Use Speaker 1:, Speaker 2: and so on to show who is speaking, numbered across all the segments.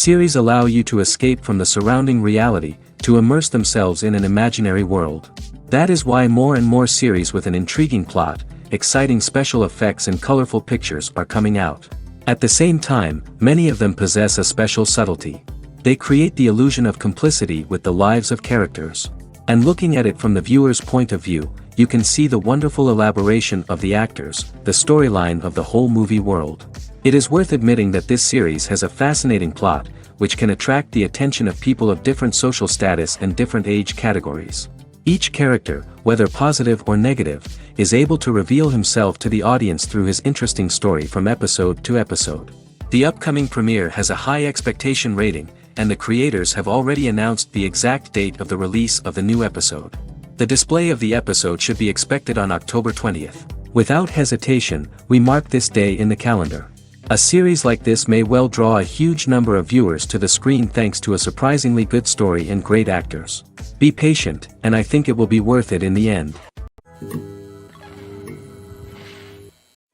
Speaker 1: Series allow you to escape from the surrounding reality, to immerse themselves in an imaginary world. That is why more and more series with an intriguing plot, exciting special effects and colorful pictures are coming out. At the same time, many of them possess a special subtlety. They create the illusion of complicity with the lives of characters. And looking at it from the viewer's point of view, you can see the wonderful elaboration of the actors, the storyline of the whole movie world. It is worth admitting that this series has a fascinating plot, which can attract the attention of people of different social status and different age categories. Each character, whether positive or negative, is able to reveal himself to the audience through his interesting story from episode to episode. The upcoming premiere has a high expectation rating, and the creators have already announced the exact date of the release of the new episode. The display of the episode should be expected on October 20th. Without hesitation, we mark this day in the calendar. A series like this may well draw a huge number of viewers to the screen thanks to a surprisingly good story and great actors. Be patient, and I think it will be worth it in the end.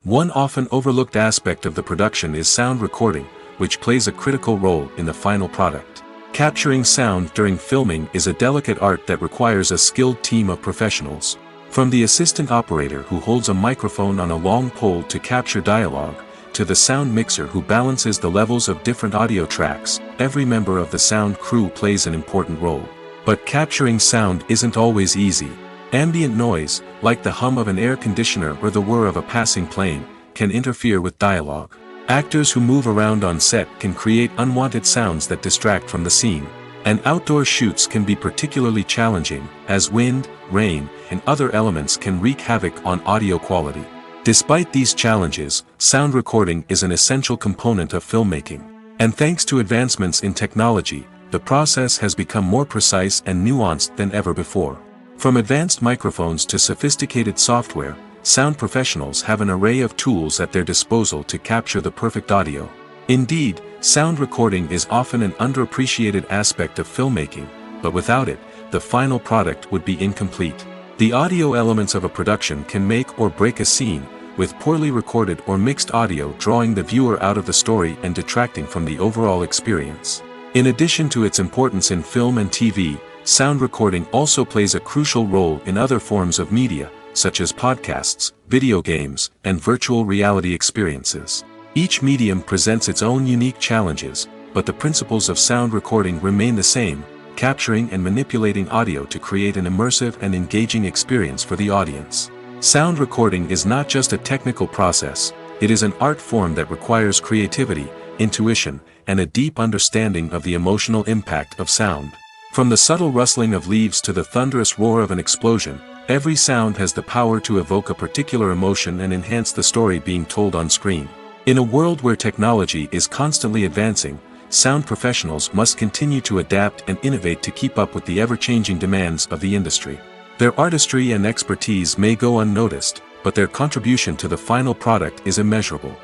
Speaker 1: One often overlooked aspect of the production is sound recording, which plays a critical role in the final product. Capturing sound during filming is a delicate art that requires a skilled team of professionals. From the assistant operator who holds a microphone on a long pole to capture dialogue, to the sound mixer who balances the levels of different audio tracks, every member of the sound crew plays an important role. But capturing sound isn't always easy. Ambient noise, like the hum of an air conditioner or the whir of a passing plane, can interfere with dialogue. Actors who move around on set can create unwanted sounds that distract from the scene. And outdoor shoots can be particularly challenging, as wind, rain, and other elements can wreak havoc on audio quality. Despite these challenges, sound recording is an essential component of filmmaking. And thanks to advancements in technology, the process has become more precise and nuanced than ever before. From advanced microphones to sophisticated software, sound professionals have an array of tools at their disposal to capture the perfect audio. Indeed, sound recording is often an underappreciated aspect of filmmaking, but without it, the final product would be incomplete. The audio elements of a production can make or break a scene, with poorly recorded or mixed audio drawing the viewer out of the story and detracting from the overall experience. In addition to its importance in film and TV, sound recording also plays a crucial role in other forms of media, such as podcasts, video games, and virtual reality experiences. Each medium presents its own unique challenges, but the principles of sound recording remain the same: capturing and manipulating audio to create an immersive and engaging experience for the audience. Sound recording is not just a technical process, it is an art form that requires creativity, intuition, and a deep understanding of the emotional impact of sound. From the subtle rustling of leaves to the thunderous roar of an explosion, every sound has the power to evoke a particular emotion and enhance the story being told on screen. In a world where technology is constantly advancing, sound professionals must continue to adapt and innovate to keep up with the ever-changing demands of the industry. Their artistry and expertise may go unnoticed, but their contribution to the final product is immeasurable.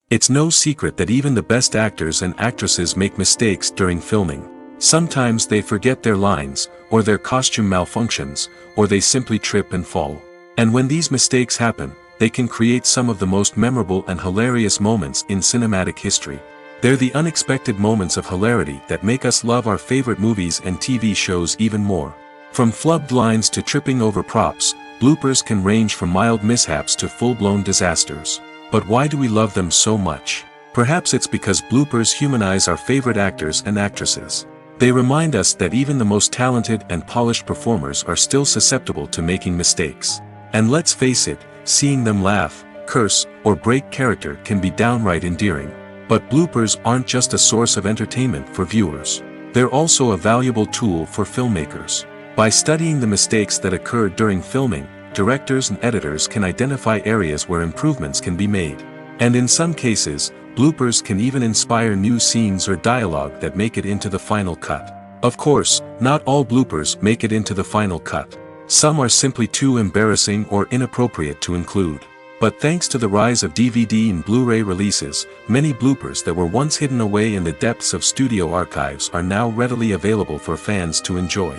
Speaker 1: It's no secret that even the best actors and actresses make mistakes during filming. Sometimes they forget their lines, or their costume malfunctions, or they simply trip and fall. And when these mistakes happen, they can create some of the most memorable and hilarious moments in cinematic history. They're the unexpected moments of hilarity that make us love our favorite movies and TV shows even more. From flubbed lines to tripping over props, bloopers can range from mild mishaps to full-blown disasters. But why do we love them so much? Perhaps it's because bloopers humanize our favorite actors and actresses. They remind us that even the most talented and polished performers are still susceptible to making mistakes. And let's face it, seeing them laugh, curse, or break character can be downright endearing. But bloopers aren't just a source of entertainment for viewers. They're also a valuable tool for filmmakers. By studying the mistakes that occur during filming, directors and editors can identify areas where improvements can be made. And in some cases, bloopers can even inspire new scenes or dialogue that make it into the final cut. Of course, not all bloopers make it into the final cut. Some are simply too embarrassing or inappropriate to include. But thanks to the rise of DVD and Blu-ray releases, many bloopers that were once hidden away in the depths of studio archives are now readily available for fans to enjoy.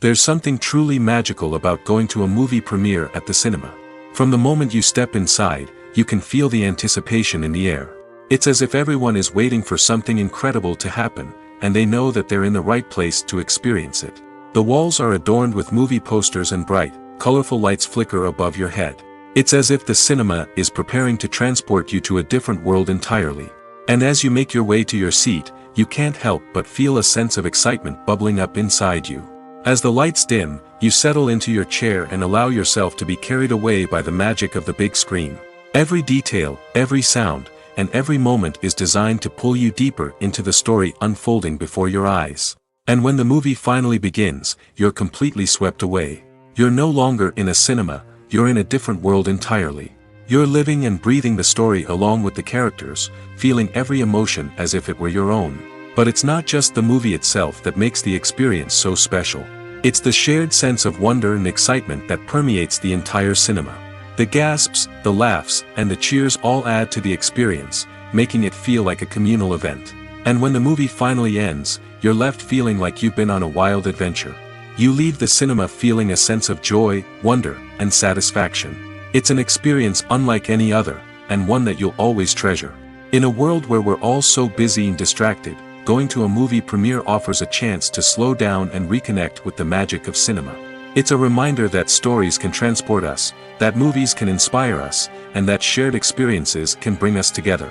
Speaker 1: There's something truly magical about going to a movie premiere at the cinema. From the moment you step inside, you can feel the anticipation in the air. It's as if everyone is waiting for something incredible to happen, and they know that they're in the right place to experience it. The walls are adorned with movie posters and bright, colorful lights flicker above your head. It's as if the cinema is preparing to transport you to a different world entirely. And as you make your way to your seat, you can't help but feel a sense of excitement bubbling up inside you. As the lights dim, you settle into your chair and allow yourself to be carried away by the magic of the big screen. Every detail, every sound, and every moment is designed to pull you deeper into the story unfolding before your eyes. And when the movie finally begins, you're completely swept away. You're no longer in a cinema, you're in a different world entirely. You're living and breathing the story along with the characters, feeling every emotion as if it were your own. But it's not just the movie itself that makes the experience so special. It's the shared sense of wonder and excitement that permeates the entire cinema. The gasps, the laughs, and the cheers all add to the experience, making it feel like a communal event. And when the movie finally ends, you're left feeling like you've been on a wild adventure. You leave the cinema feeling a sense of joy, wonder, and satisfaction. It's an experience unlike any other, and one that you'll always treasure. In a world where we're all so busy and distracted, going to a movie premiere offers a chance to slow down and reconnect with the magic of cinema. It's a reminder that stories can transport us, that movies can inspire us, and that shared experiences can bring us together.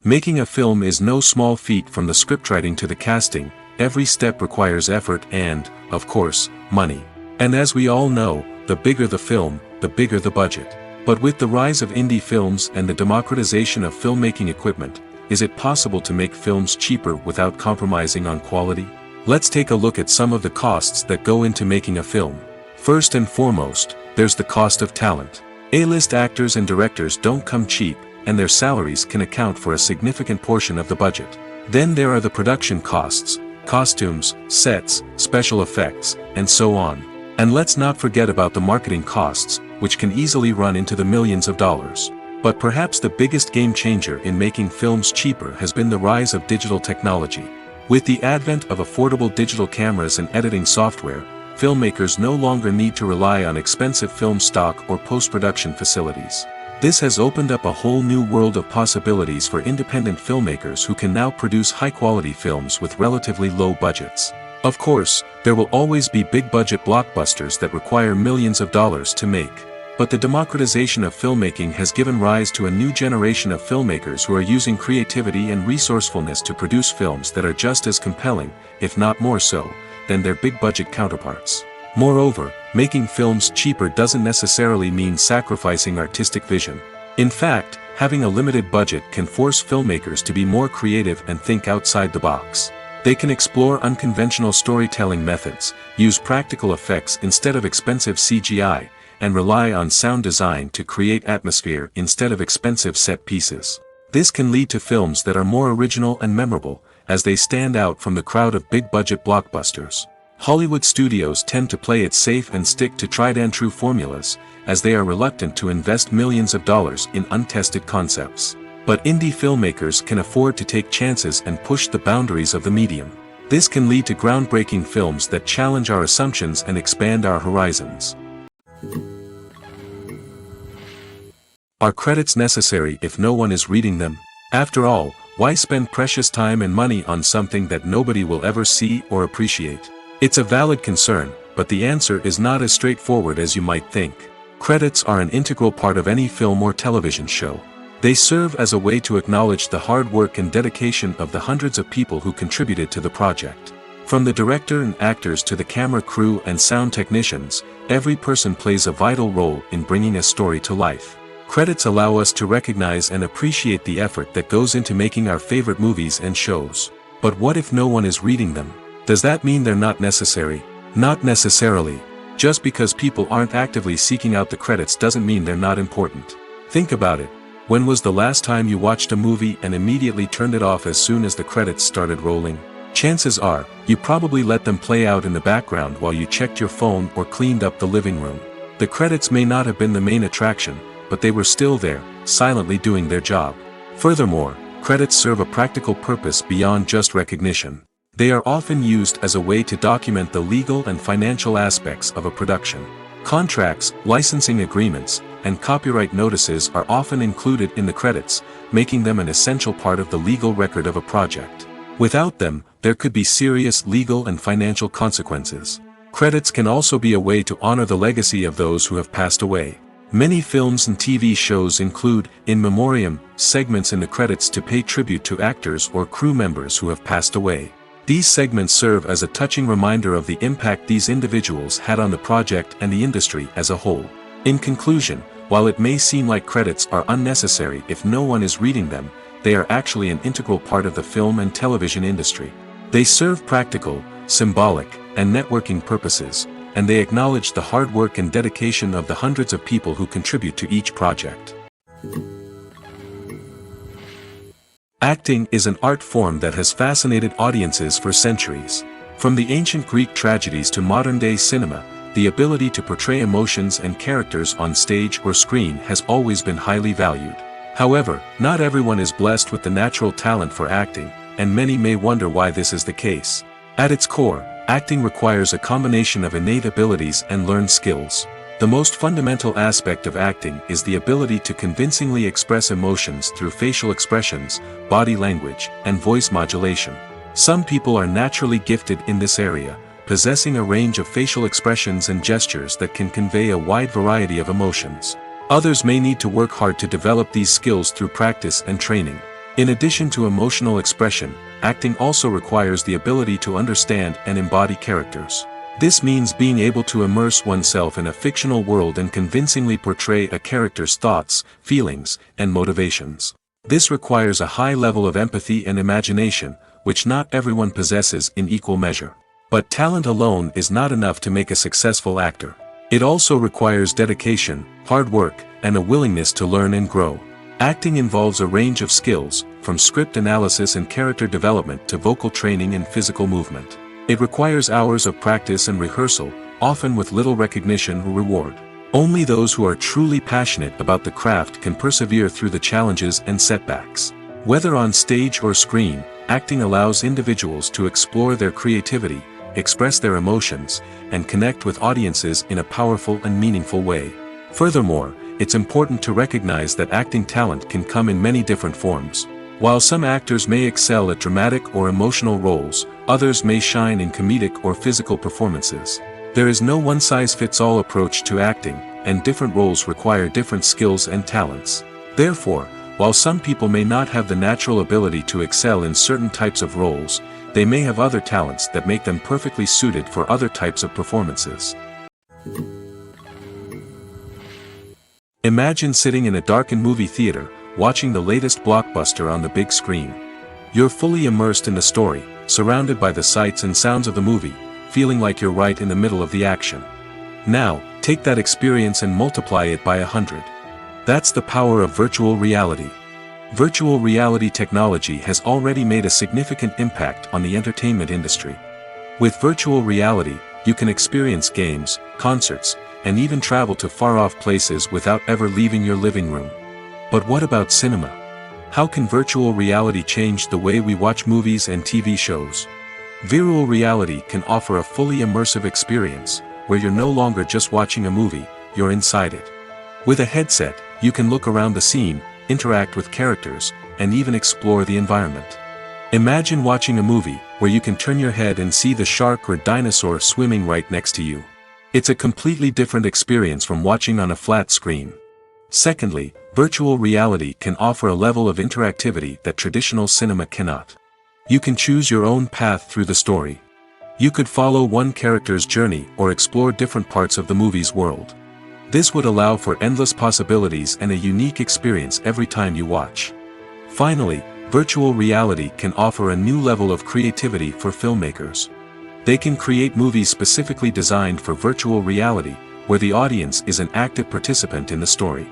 Speaker 1: Making a film is no small feat. From the scriptwriting to the casting, every step requires effort and, of course, money. And as we all know, the bigger the film, the bigger the budget. But with the rise of indie films and the democratization of filmmaking equipment, is it possible to make films cheaper without compromising on quality? Let's take a look at some of the costs that go into making a film. First and foremost, there's the cost of talent. A-list actors and directors don't come cheap, and their salaries can account for a significant portion of the budget. Then there are the production costs, costumes, sets, special effects, and so on. And let's not forget about the marketing costs, which can easily run into the millions of dollars. But perhaps the biggest game changer in making films cheaper has been the rise of digital technology. With the advent of affordable digital cameras and editing software, filmmakers no longer need to rely on expensive film stock or post-production facilities. This has opened up a whole new world of possibilities for independent filmmakers who can now produce high-quality films with relatively low budgets. Of course, there will always be big-budget blockbusters that require millions of dollars to make. But the democratization of filmmaking has given rise to a new generation of filmmakers who are using creativity and resourcefulness to produce films that are just as compelling, if not more so, than their big-budget counterparts. Moreover, making films cheaper doesn't necessarily mean sacrificing artistic vision. In fact, having a limited budget can force filmmakers to be more creative and think outside the box. They can explore unconventional storytelling methods, use practical effects instead of expensive CGI, and rely on sound design to create atmosphere instead of expensive set pieces. This can lead to films that are more original and memorable, as they stand out from the crowd of big-budget blockbusters. Hollywood studios tend to play it safe and stick to tried-and-true formulas, as they are reluctant to invest millions of dollars in untested concepts. But indie filmmakers can afford to take chances and push the boundaries of the medium. This can lead to groundbreaking films that challenge our assumptions and expand our horizons. Are credits necessary if no one is reading them? After all, why spend precious time and money on something that nobody will ever see or appreciate? It's a valid concern, but the answer is not as straightforward as you might think. Credits are an integral part of any film or television show. They serve as a way to acknowledge the hard work and dedication of the hundreds of people who contributed to the project. From the director and actors to the camera crew and sound technicians, every person plays a vital role in bringing a story to life. Credits allow us to recognize and appreciate the effort that goes into making our favorite movies and shows. But what if no one is reading them? Does that mean they're not necessary? Not necessarily. Just because people aren't actively seeking out the credits doesn't mean they're not important. Think about it. When was the last time you watched a movie and immediately turned it off as soon as the credits started rolling? Chances are, you probably let them play out in the background while you checked your phone or cleaned up the living room. The credits may not have been the main attraction, but they were still there, silently doing their job. Furthermore, credits serve a practical purpose beyond just recognition. They are often used as a way to document the legal and financial aspects of a production. Contracts, licensing agreements, and copyright notices are often included in the credits, making them an essential part of the legal record of a project. Without them, there could be serious legal and financial consequences. Credits can also be a way to honor the legacy of those who have passed away. Many films and TV shows include, in memoriam, segments in the credits to pay tribute to actors or crew members who have passed away. These segments serve as a touching reminder of the impact these individuals had on the project and the industry as a whole. In conclusion, while it may seem like credits are unnecessary if no one is reading them, they are actually an integral part of the film and television industry. They serve practical, symbolic, and networking purposes, and they acknowledge the hard work and dedication of the hundreds of people who contribute to each project. Acting is an art form that has fascinated audiences for centuries. From the ancient Greek tragedies to modern-day cinema, the ability to portray emotions and characters on stage or screen has always been highly valued. However, not everyone is blessed with the natural talent for acting, and many may wonder why this is the case. At its core, acting requires a combination of innate abilities and learned skills. The most fundamental aspect of acting is the ability to convincingly express emotions through facial expressions, body language, and voice modulation. Some people are naturally gifted in this area, possessing a range of facial expressions and gestures that can convey a wide variety of emotions. Others may need to work hard to develop these skills through practice and training. In addition to emotional expression, acting also requires the ability to understand and embody characters. This means being able to immerse oneself in a fictional world and convincingly portray a character's thoughts, feelings, and motivations. This requires a high level of empathy and imagination, which not everyone possesses in equal measure. But talent alone is not enough to make a successful actor. It also requires dedication, hard work, and a willingness to learn and grow. Acting involves a range of skills, from script analysis and character development to vocal training and physical movement. It requires hours of practice and rehearsal, often with little recognition or reward. Only those who are truly passionate about the craft can persevere through the challenges and setbacks. Whether on stage or screen, acting allows individuals to explore their creativity, express their emotions, and connect with audiences in a powerful and meaningful way. Furthermore, it's important to recognize that acting talent can come in many different forms. While some actors may excel at dramatic or emotional roles, others may shine in comedic or physical performances. There is no one-size-fits-all approach to acting, and different roles require different skills and talents. Therefore, while some people may not have the natural ability to excel in certain types of roles, they may have other talents that make them perfectly suited for other types of performances. Imagine sitting in a darkened movie theater, watching the latest blockbuster on the big screen. You're fully immersed in the story, surrounded by the sights and sounds of the movie, feeling like you're right in the middle of the action. Now, take that experience and multiply it by 100. That's the power of virtual reality. Virtual reality technology has already made a significant impact on the entertainment industry. With virtual reality, you can experience games, concerts, and even travel to far-off places without ever leaving your living room. But what about cinema? How can virtual reality change the way we watch movies and TV shows? Virtual reality can offer a fully immersive experience, where you're no longer just watching a movie, you're inside it. With a headset, you can look around the scene, interact with characters, and even explore the environment. Imagine watching a movie, where you can turn your head and see the shark or dinosaur swimming right next to you. It's a completely different experience from watching on a flat screen. Secondly, virtual reality can offer a level of interactivity that traditional cinema cannot. You can choose your own path through the story. You could follow one character's journey or explore different parts of the movie's world. This would allow for endless possibilities and a unique experience every time you watch. Finally, virtual reality can offer a new level of creativity for filmmakers. They can create movies specifically designed for virtual reality, where the audience is an active participant in the story.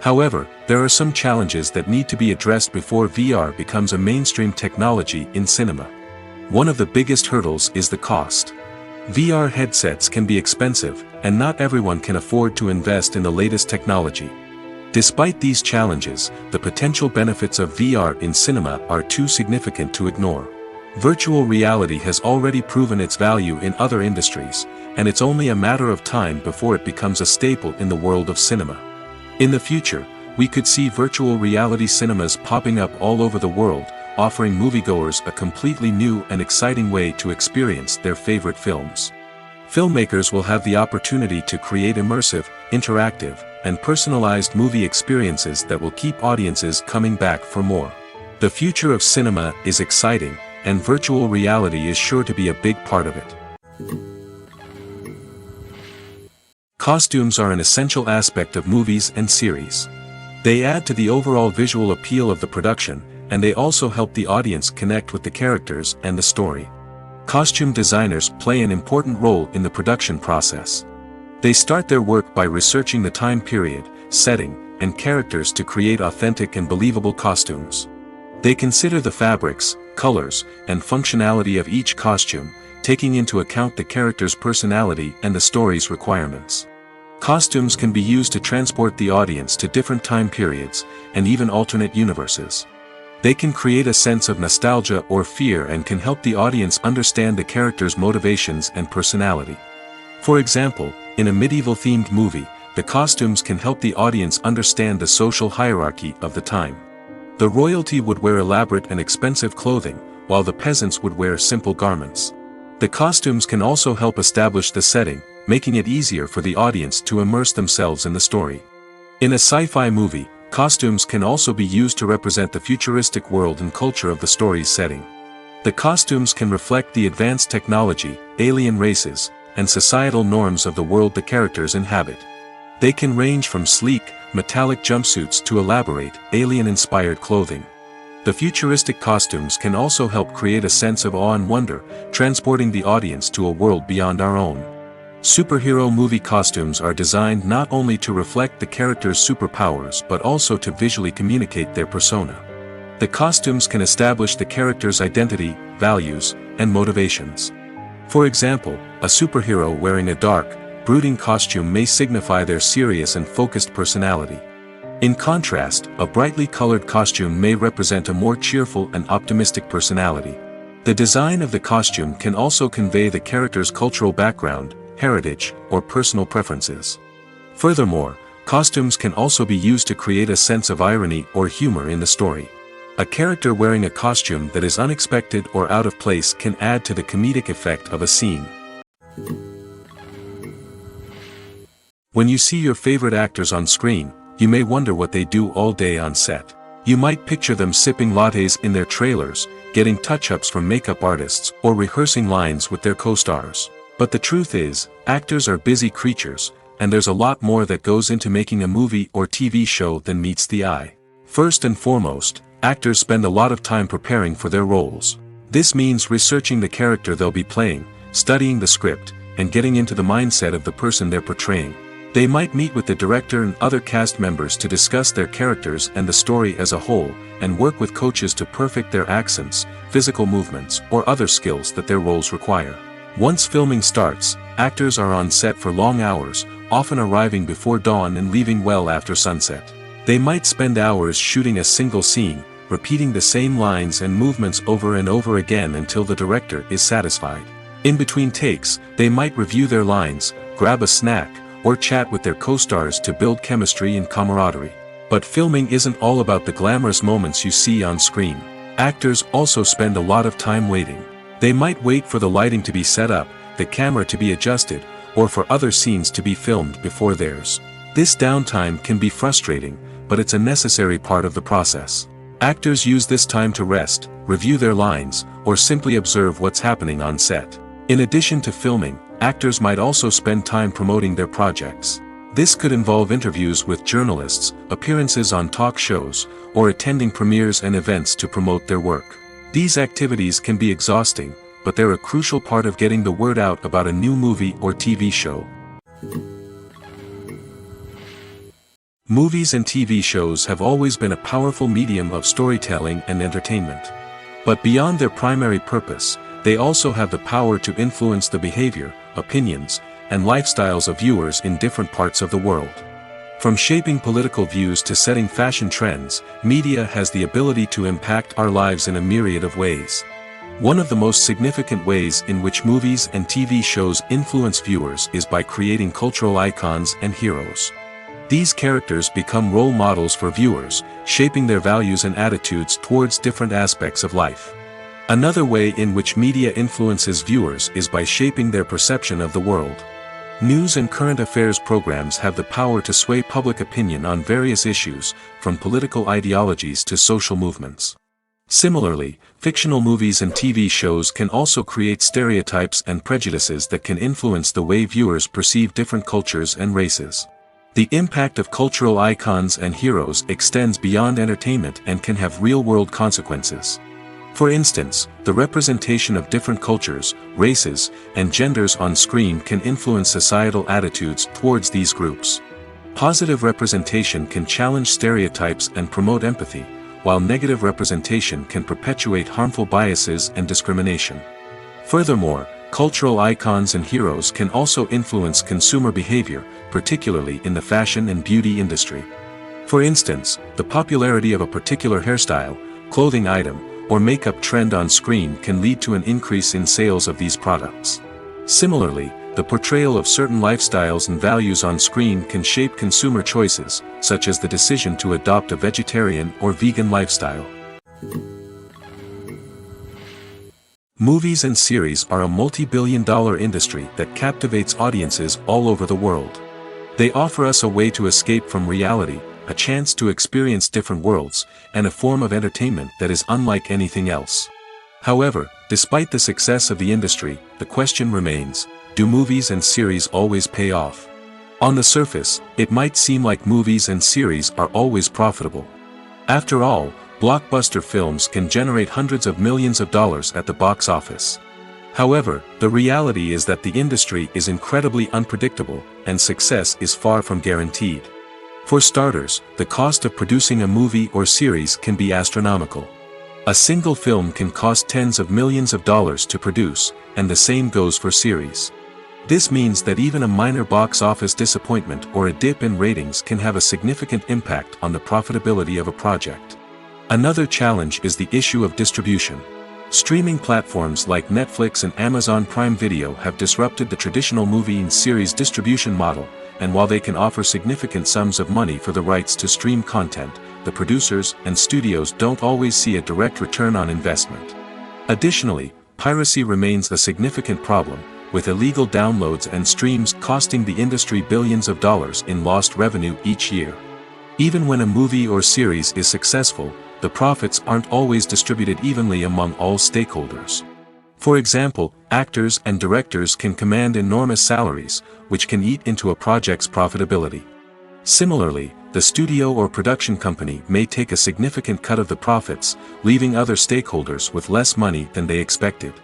Speaker 1: However, there are some challenges that need to be addressed before VR becomes a mainstream technology in cinema. One of the biggest hurdles is the cost. VR headsets can be expensive, and not everyone can afford to invest in the latest technology. Despite these challenges, the potential benefits of VR in cinema are too significant to ignore. Virtual reality has already proven its value in other industries, and it's only a matter of time before it becomes a staple in the world of cinema. In the future, we could see virtual reality cinemas popping up all over the world, offering moviegoers a completely new and exciting way to experience their favorite films. Filmmakers will have the opportunity to create immersive, interactive, and personalized movie experiences that will keep audiences coming back for more. The future of cinema is exciting, and virtual reality is sure to be a big part of it. Costumes are an essential aspect of movies and series. They add to the overall visual appeal of the production, and they also help the audience connect with the characters and the story. Costume designers play an important role in the production process. They start their work by researching the time period, setting, and characters to create authentic and believable costumes. They consider the fabrics, colors, and functionality of each costume, taking into account the character's personality and the story's requirements. Costumes can be used to transport the audience to different time periods, and even alternate universes. They can create a sense of nostalgia or fear and can help the audience understand the character's motivations and personality. For example, in a medieval-themed movie, the costumes can help the audience understand the social hierarchy of the time. The royalty would wear elaborate and expensive clothing, while the peasants would wear simple garments. The costumes can also help establish the setting, making it easier for the audience to immerse themselves in the story. In a sci-fi movie, costumes can also be used to represent the futuristic world and culture of the story's setting. The costumes can reflect the advanced technology, alien races, and societal norms of the world the characters inhabit. They can range from sleek, metallic jumpsuits to elaborate, alien-inspired clothing. The futuristic costumes can also help create a sense of awe and wonder, transporting the audience to a world beyond our own. Superhero movie costumes are designed not only to reflect the character's superpowers but also to visually communicate their persona. The costumes can establish the character's identity, values, and motivations. For example, a superhero wearing a dark, brooding costume may signify their serious and focused personality. In contrast, a brightly colored costume may represent a more cheerful and optimistic personality. The design of the costume can also convey the character's cultural background, heritage, or personal preferences. Furthermore, costumes can also be used to create a sense of irony or humor in the story. A character wearing a costume that is unexpected or out of place can add to the comedic effect of a scene. When you see your favorite actors on screen, you may wonder what they do all day on set. You might picture them sipping lattes in their trailers, getting touch-ups from makeup artists, or rehearsing lines with their co-stars. But the truth is, actors are busy creatures, and there's a lot more that goes into making a movie or TV show than meets the eye. First and foremost, actors spend a lot of time preparing for their roles. This means researching the character they'll be playing, studying the script, and getting into the mindset of the person they're portraying. They might meet with the director and other cast members to discuss their characters and the story as a whole, and work with coaches to perfect their accents, physical movements, or other skills that their roles require. Once filming starts, actors are on set for long hours, often arriving before dawn and leaving well after sunset. They might spend hours shooting a single scene, repeating the same lines and movements over and over again until the director is satisfied. In between takes, they might review their lines, grab a snack, or chat with their co-stars to build chemistry and camaraderie. But filming isn't all about the glamorous moments you see on screen. Actors also spend a lot of time waiting. They might wait for the lighting to be set up, the camera to be adjusted, or for other scenes to be filmed before theirs. This downtime can be frustrating, but it's a necessary part of the process. Actors use this time to rest, review their lines, or simply observe what's happening on set. In addition to filming, actors might also spend time promoting their projects. This could involve interviews with journalists, appearances on talk shows, or attending premieres and events to promote their work. These activities can be exhausting, but they're a crucial part of getting the word out about a new movie or TV show. Movies and TV shows have always been a powerful medium of storytelling and entertainment. But beyond their primary purpose, they also have the power to influence the behavior, opinions, and lifestyles of viewers in different parts of the world. From shaping political views to setting fashion trends, media has the ability to impact our lives in a myriad of ways. One of the most significant ways in which movies and TV shows influence viewers is by creating cultural icons and heroes. These characters become role models for viewers, shaping their values and attitudes towards different aspects of life. Another way in which media influences viewers is by shaping their perception of the world. News and current affairs programs have the power to sway public opinion on various issues, from political ideologies to social movements. Similarly, fictional movies and TV shows can also create stereotypes and prejudices that can influence the way viewers perceive different cultures and races. The impact of cultural icons and heroes extends beyond entertainment and can have real-world consequences. For instance, the representation of different cultures, races, and genders on screen can influence societal attitudes towards these groups. Positive representation can challenge stereotypes and promote empathy, while negative representation can perpetuate harmful biases and discrimination. Furthermore, cultural icons and heroes can also influence consumer behavior, particularly in the fashion and beauty industry. For instance, the popularity of a particular hairstyle, clothing item, or makeup trend on screen can lead to an increase in sales of these products. Similarly, the portrayal of certain lifestyles and values on screen can shape consumer choices, such as the decision to adopt a vegetarian or vegan lifestyle. Movies and series are a multi-billion-dollar industry that captivates audiences all over the world. They offer us a way to escape from reality, a chance to experience different worlds, and a form of entertainment that is unlike anything else. However, despite the success of the industry, the question remains: do movies and series always pay off? On the surface, it might seem like movies and series are always profitable. After all, blockbuster films can generate hundreds of millions of dollars at the box office. However, the reality is that the industry is incredibly unpredictable, and success is far from guaranteed. For starters, the cost of producing a movie or series can be astronomical. A single film can cost tens of millions of dollars to produce, and the same goes for series. This means that even a minor box office disappointment or a dip in ratings can have a significant impact on the profitability of a project. Another challenge is the issue of distribution. Streaming platforms like Netflix and Amazon Prime Video have disrupted the traditional movie and series distribution model, and while they can offer significant sums of money for the rights to stream content, the producers and studios don't always see a direct return on investment. Additionally, piracy remains a significant problem, with illegal downloads and streams costing the industry billions of dollars in lost revenue each year. Even when a movie or series is successful, the profits aren't always distributed evenly among all stakeholders. For example, actors and directors can command enormous salaries, which can eat into a project's profitability. Similarly, the studio or production company may take a significant cut of the profits, leaving other stakeholders with less money than they expected.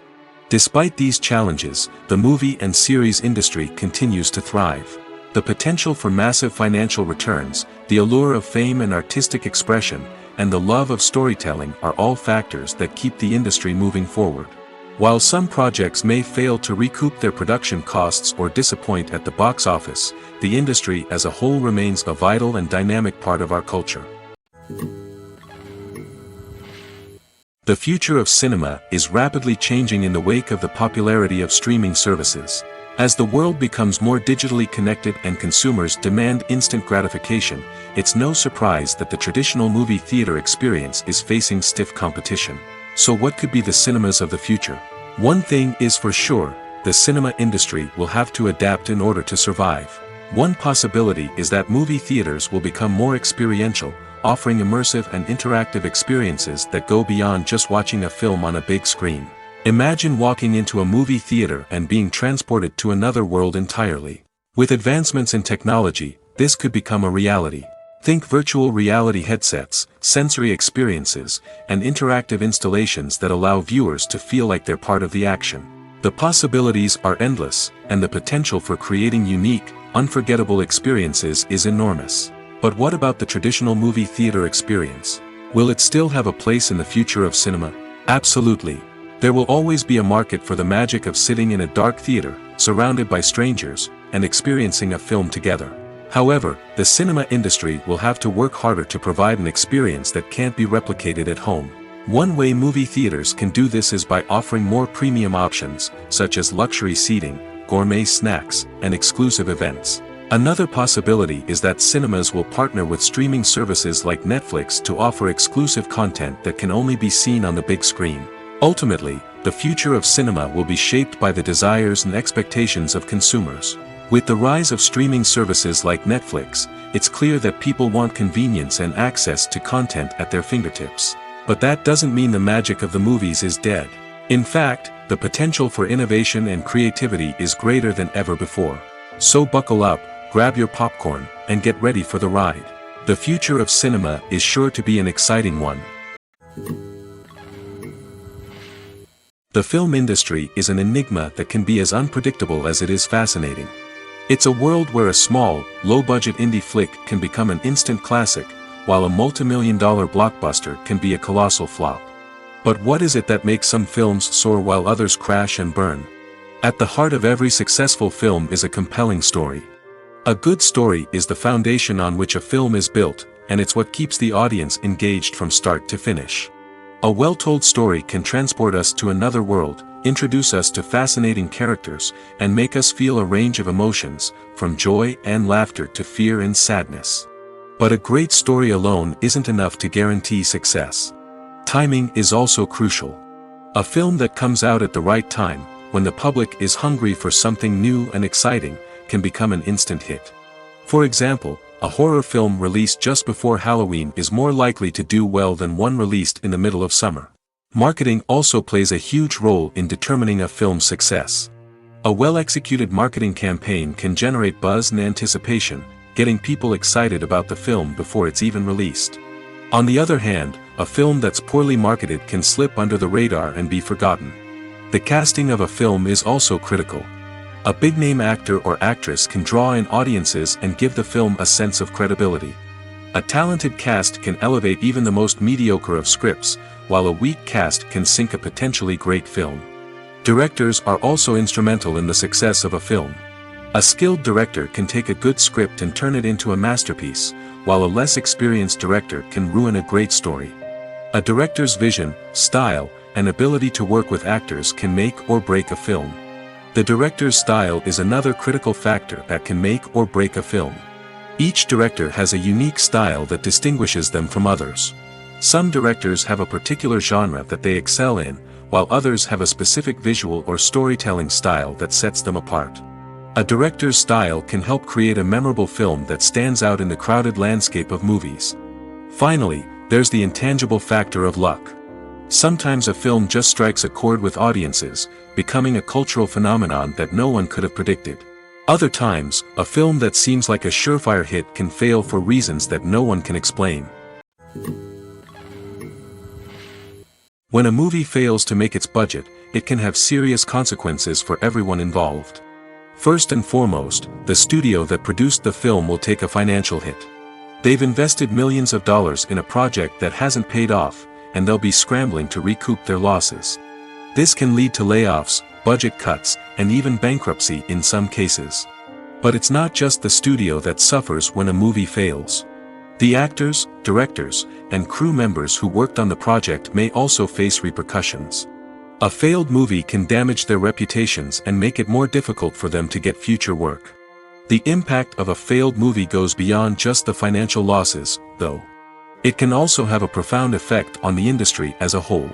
Speaker 1: Despite these challenges, the movie and series industry continues to thrive. The potential for massive financial returns, the allure of fame and artistic expression, and the love of storytelling are all factors that keep the industry moving forward. While some projects may fail to recoup their production costs or disappoint at the box office, the industry as a whole remains a vital and dynamic part of our culture. The future of cinema is rapidly changing in the wake of the popularity of streaming services. As the world becomes more digitally connected and consumers demand instant gratification, it's no surprise that the traditional movie theater experience is facing stiff competition. So what could be the cinemas of the future? One thing is for sure, the cinema industry will have to adapt in order to survive. One possibility is that movie theaters will become more experiential, offering immersive and interactive experiences that go beyond just watching a film on a big screen. Imagine walking into a movie theater and being transported to another world entirely. With advancements in technology, this could become a reality. Think virtual reality headsets, sensory experiences, and interactive installations that allow viewers to feel like they're part of the action. The possibilities are endless, and the potential for creating unique, unforgettable experiences is enormous. But what about the traditional movie theater experience? Will it still have a place in the future of cinema? Absolutely. There will always be a market for the magic of sitting in a dark theater, surrounded by strangers, and experiencing a film together. However, the cinema industry will have to work harder to provide an experience that can't be replicated at home. One way movie theaters can do this is by offering more premium options, such as luxury seating, gourmet snacks, and exclusive events. Another possibility is that cinemas will partner with streaming services like Netflix to offer exclusive content that can only be seen on the big screen. Ultimately, the future of cinema will be shaped by the desires and expectations of consumers. With the rise of streaming services like Netflix, it's clear that people want convenience and access to content at their fingertips. But that doesn't mean the magic of the movies is dead. In fact, the potential for innovation and creativity is greater than ever before. So buckle up, grab your popcorn, and get ready for the ride. The future of cinema is sure to be an exciting one. The film industry is an enigma that can be as unpredictable as it is fascinating. It's a world where a small, low-budget indie flick can become an instant classic, while a multi-million-dollar blockbuster can be a colossal flop. But what is it that makes some films soar while others crash and burn? At the heart of every successful film is a compelling story. A good story is the foundation on which a film is built, and it's what keeps the audience engaged from start to finish. A well-told story can transport us to another world, introduce us to fascinating characters, and make us feel a range of emotions, from joy and laughter to fear and sadness. But a great story alone isn't enough to guarantee success. Timing is also crucial. A film that comes out at the right time, when the public is hungry for something new and exciting, can become an instant hit. For example, a horror film released just before Halloween is more likely to do well than one released in the middle of summer. Marketing also plays a huge role in determining a film's success. A well-executed marketing campaign can generate buzz and anticipation, getting people excited about the film before it's even released. On the other hand, a film that's poorly marketed can slip under the radar and be forgotten. The casting of a film is also critical. A big-name actor or actress can draw in audiences and give the film a sense of credibility. A talented cast can elevate even the most mediocre of scripts, while a weak cast can sink a potentially great film. Directors are also instrumental in the success of a film. A skilled director can take a good script and turn it into a masterpiece, while a less experienced director can ruin a great story. A director's vision, style, and ability to work with actors can make or break a film. The director's style is another critical factor that can make or break a film. Each director has a unique style that distinguishes them from others. Some directors have a particular genre that they excel in, while others have a specific visual or storytelling style that sets them apart. A director's style can help create a memorable film that stands out in the crowded landscape of movies. Finally, there's the intangible factor of luck. Sometimes a film just strikes a chord with audiences, becoming a cultural phenomenon that no one could have predicted. Other times, a film that seems like a surefire hit can fail for reasons that no one can explain. When a movie fails to make its budget, it can have serious consequences for everyone involved. First and foremost, the studio that produced the film will take a financial hit. They've invested millions of dollars in a project that hasn't paid off, and they'll be scrambling to recoup their losses. This can lead to layoffs, budget cuts, and even bankruptcy in some cases. But it's not just the studio that suffers when a movie fails. The actors, directors, and crew members who worked on the project may also face repercussions. A failed movie can damage their reputations and make it more difficult for them to get future work. The impact of a failed movie goes beyond just the financial losses, though. It can also have a profound effect on the industry as a whole.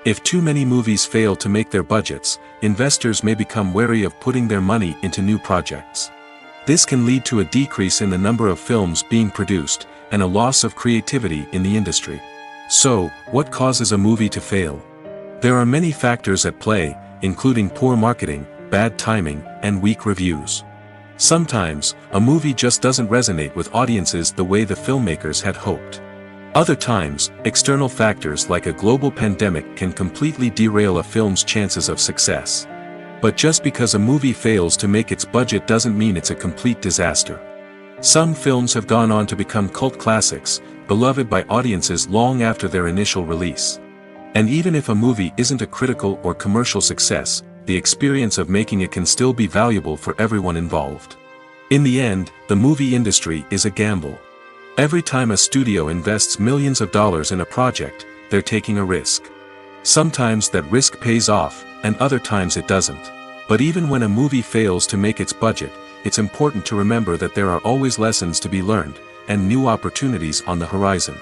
Speaker 1: If too many movies fail to make their budgets, investors may become wary of putting their money into new projects. This can lead to a decrease in the number of films being produced, and a loss of creativity in the industry. So, what causes a movie to fail? There are many factors at play, including poor marketing, bad timing, and weak reviews. Sometimes, a movie just doesn't resonate with audiences the way the filmmakers had hoped. Other times, external factors like a global pandemic can completely derail a film's chances of success. But just because a movie fails to make its budget doesn't mean it's a complete disaster. Some films have gone on to become cult classics, beloved by audiences long after their initial release. And even if a movie isn't a critical or commercial success, the experience of making it can still be valuable for everyone involved. In the end, the movie industry is a gamble. Every time a studio invests millions of dollars in a project, they're taking a risk. Sometimes that risk pays off, and other times it doesn't. But even when a movie fails to make its budget, it's important to remember that there are always lessons to be learned, and new opportunities on the horizon.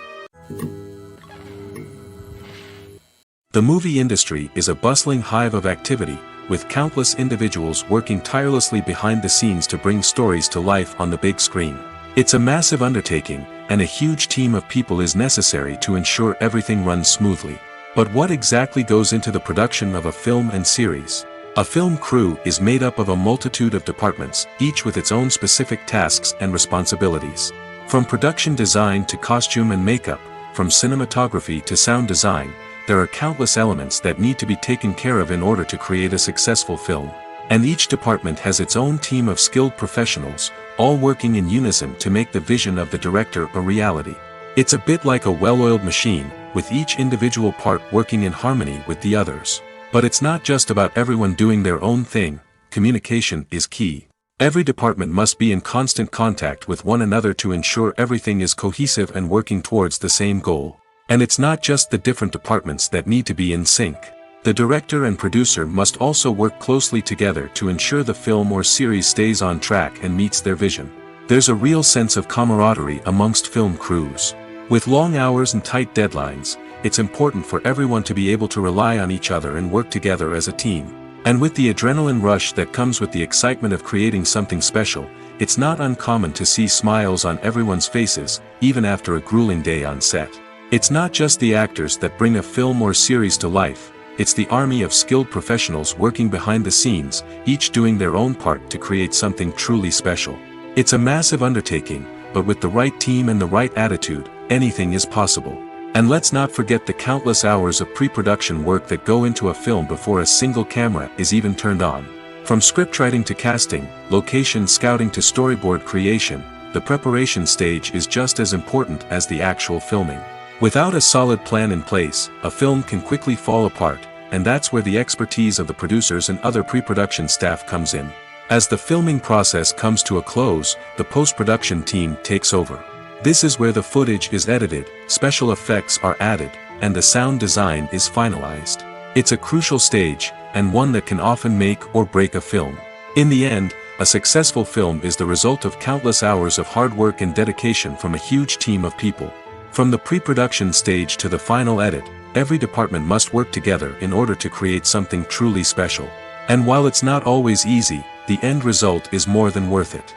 Speaker 1: The movie industry is a bustling hive of activity, with countless individuals working tirelessly behind the scenes to bring stories to life on the big screen. It's a massive undertaking, and a huge team of people is necessary to ensure everything runs smoothly. But what exactly goes into the production of a film and series? A film crew is made up of a multitude of departments, each with its own specific tasks and responsibilities. From production design to costume and makeup, from cinematography to sound design, there are countless elements that need to be taken care of in order to create a successful film. And each department has its own team of skilled professionals, all working in unison to make the vision of the director a reality. It's a bit like a well-oiled machine, with each individual part working in harmony with the others. But it's not just about everyone doing their own thing. Communication is key. Every department must be in constant contact with one another to ensure everything is cohesive and working towards the same goal. And it's not just the different departments that need to be in sync. The director and producer must also work closely together to ensure the film or series stays on track and meets their vision. There's a real sense of camaraderie amongst film crews. With long hours and tight deadlines, it's important for everyone to be able to rely on each other and work together as a team. And with the adrenaline rush that comes with the excitement of creating something special, it's not uncommon to see smiles on everyone's faces, even after a grueling day on set. It's not just the actors that bring a film or series to life, it's the army of skilled professionals working behind the scenes, each doing their own part to create something truly special. It's a massive undertaking, but with the right team and the right attitude, anything is possible. And let's not forget the countless hours of pre-production work that go into a film before a single camera is even turned on. From scriptwriting to casting, location scouting to storyboard creation, the preparation stage is just as important as the actual filming. Without a solid plan in place, a film can quickly fall apart, and that's where the expertise of the producers and other pre-production staff comes in. As the filming process comes to a close, the post-production team takes over. This is where the footage is edited, special effects are added, and the sound design is finalized. It's a crucial stage, and one that can often make or break a film. In the end, a successful film is the result of countless hours of hard work and dedication from a huge team of people. From the pre-production stage to the final edit, every department must work together in order to create something truly special. And while it's not always easy, the end result is more than worth it.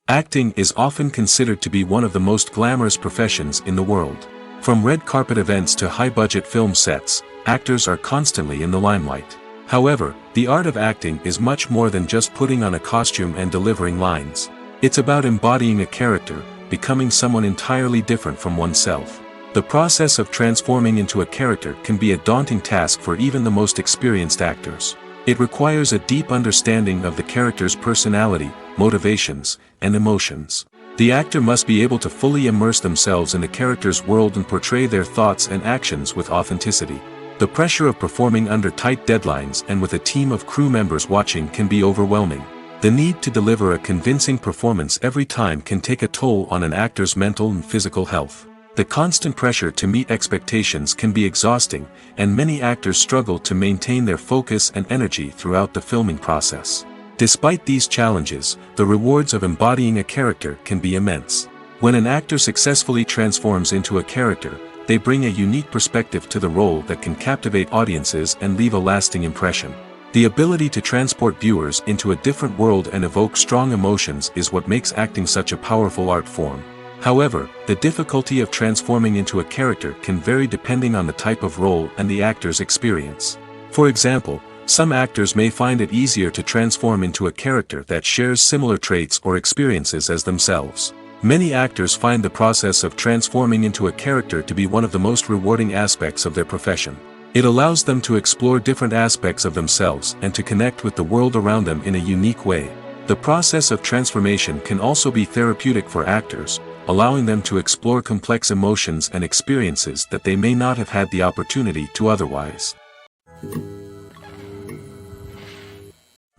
Speaker 1: Acting is often considered to be one of the most glamorous professions in the world. From red carpet events to high-budget film sets, actors are constantly in the limelight. However, the art of acting is much more than just putting on a costume and delivering lines. It's about embodying a character, becoming someone entirely different from oneself. The process of transforming into a character can be a daunting task for even the most experienced actors. It requires a deep understanding of the character's personality, motivations, and emotions. The actor must be able to fully immerse themselves in the character's world and portray their thoughts and actions with authenticity. The pressure of performing under tight deadlines and with a team of crew members watching can be overwhelming. The need to deliver a convincing performance every time can take a toll on an actor's mental and physical health. The constant pressure to meet expectations can be exhausting, and many actors struggle to maintain their focus and energy throughout the filming process. Despite these challenges, the rewards of embodying a character can be immense. When an actor successfully transforms into a character, they bring a unique perspective to the role that can captivate audiences and leave a lasting impression. The ability to transport viewers into a different world and evoke strong emotions is what makes acting such a powerful art form. However, the difficulty of transforming into a character can vary depending on the type of role and the actor's experience. For example, some actors may find it easier to transform into a character that shares similar traits or experiences as themselves. Many actors find the process of transforming into a character to be one of the most rewarding aspects of their profession. It allows them to explore different aspects of themselves and to connect with the world around them in a unique way. The process of transformation can also be therapeutic for actors, allowing them to explore complex emotions and experiences that they may not have had the opportunity to otherwise.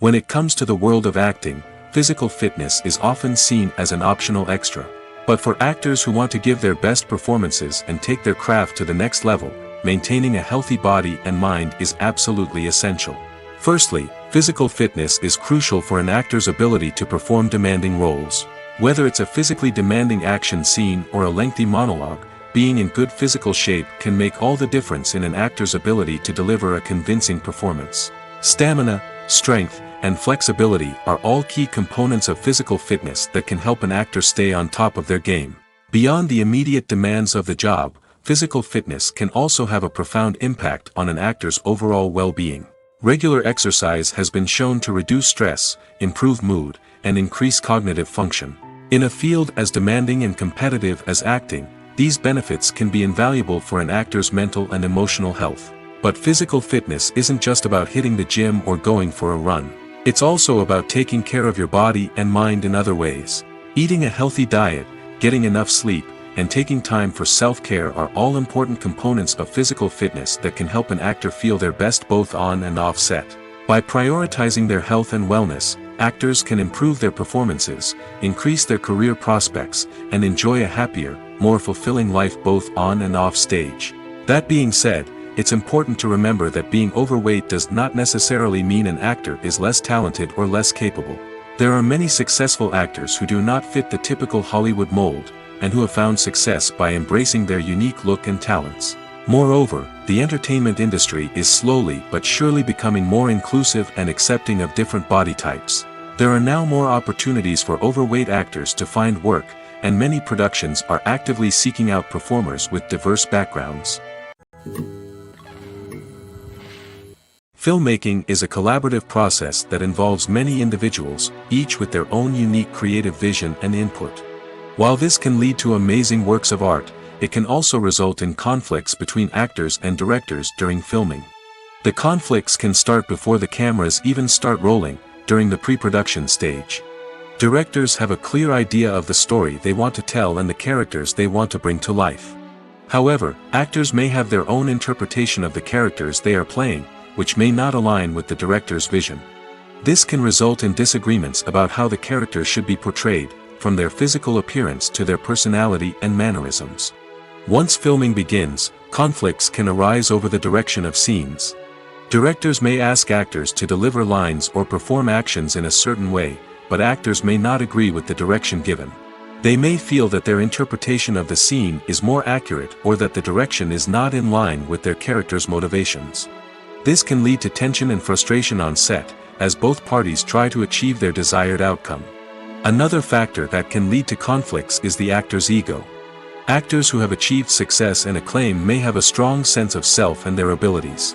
Speaker 1: When it comes to the world of acting, physical fitness is often seen as an optional extra. But for actors who want to give their best performances and take their craft to the next level, maintaining a healthy body and mind is absolutely essential. Firstly, physical fitness is crucial for an actor's ability to perform demanding roles. Whether it's a physically demanding action scene or a lengthy monologue, being in good physical shape can make all the difference in an actor's ability to deliver a convincing performance. Stamina, strength, and flexibility are all key components of physical fitness that can help an actor stay on top of their game. Beyond the immediate demands of the job, physical fitness can also have a profound impact on an actor's overall well-being. Regular exercise has been shown to reduce stress, improve mood, and increase cognitive function. In a field as demanding and competitive as acting, these benefits can be invaluable for an actor's mental and emotional health. But physical fitness isn't just about hitting the gym or going for a run. It's also about taking care of your body and mind in other ways. Eating a healthy diet, getting enough sleep, and taking time for self-care are all important components of physical fitness that can help an actor feel their best both on and off set. By prioritizing their health and wellness, actors can improve their performances, increase their career prospects, and enjoy a happier, more fulfilling life both on and off stage. That being said, it's important to remember that being overweight does not necessarily mean an actor is less talented or less capable. There are many successful actors who do not fit the typical Hollywood mold, and who have found success by embracing their unique look and talents. Moreover, the entertainment industry is slowly but surely becoming more inclusive and accepting of different body types. There are now more opportunities for overweight actors to find work, and many productions are actively seeking out performers with diverse backgrounds. Filmmaking is a collaborative process that involves many individuals, each with their own unique creative vision and input. While this can lead to amazing works of art, it can also result in conflicts between actors and directors during filming. The conflicts can start before the cameras even start rolling, during the pre-production stage. Directors have a clear idea of the story they want to tell and the characters they want to bring to life. However, actors may have their own interpretation of the characters they are playing, which may not align with the director's vision. This can result in disagreements about how the characters should be portrayed, from their physical appearance to their personality and mannerisms. Once filming begins, conflicts can arise over the direction of scenes. Directors may ask actors to deliver lines or perform actions in a certain way, but actors may not agree with the direction given. They may feel that their interpretation of the scene is more accurate or that the direction is not in line with their character's motivations. This can lead to tension and frustration on set, as both parties try to achieve their desired outcome. Another factor that can lead to conflicts is the actor's ego. Actors who have achieved success and acclaim may have a strong sense of self and their abilities.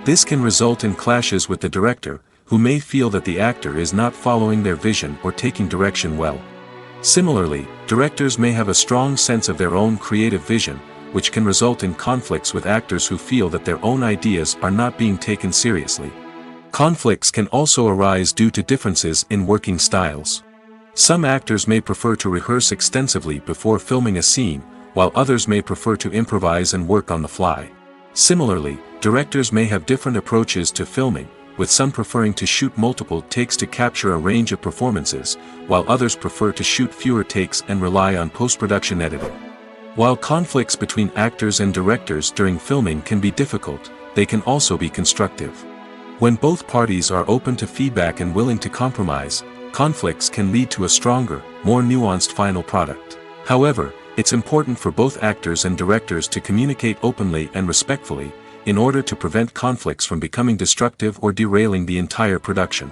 Speaker 1: This can result in clashes with the director, who may feel that the actor is not following their vision or taking direction well. Similarly, directors may have a strong sense of their own creative vision, which can result in conflicts with actors who feel that their own ideas are not being taken seriously. Conflicts can also arise due to differences in working styles. Some actors may prefer to rehearse extensively before filming a scene, while others may prefer to improvise and work on the fly. Similarly, directors may have different approaches to filming, with some preferring to shoot multiple takes to capture a range of performances, while others prefer to shoot fewer takes and rely on post-production editing. While conflicts between actors and directors during filming can be difficult, they can also be constructive. When both parties are open to feedback and willing to compromise, conflicts can lead to a stronger, more nuanced final product. However, it's important for both actors and directors to communicate openly and respectfully, in order to prevent conflicts from becoming destructive or derailing the entire production.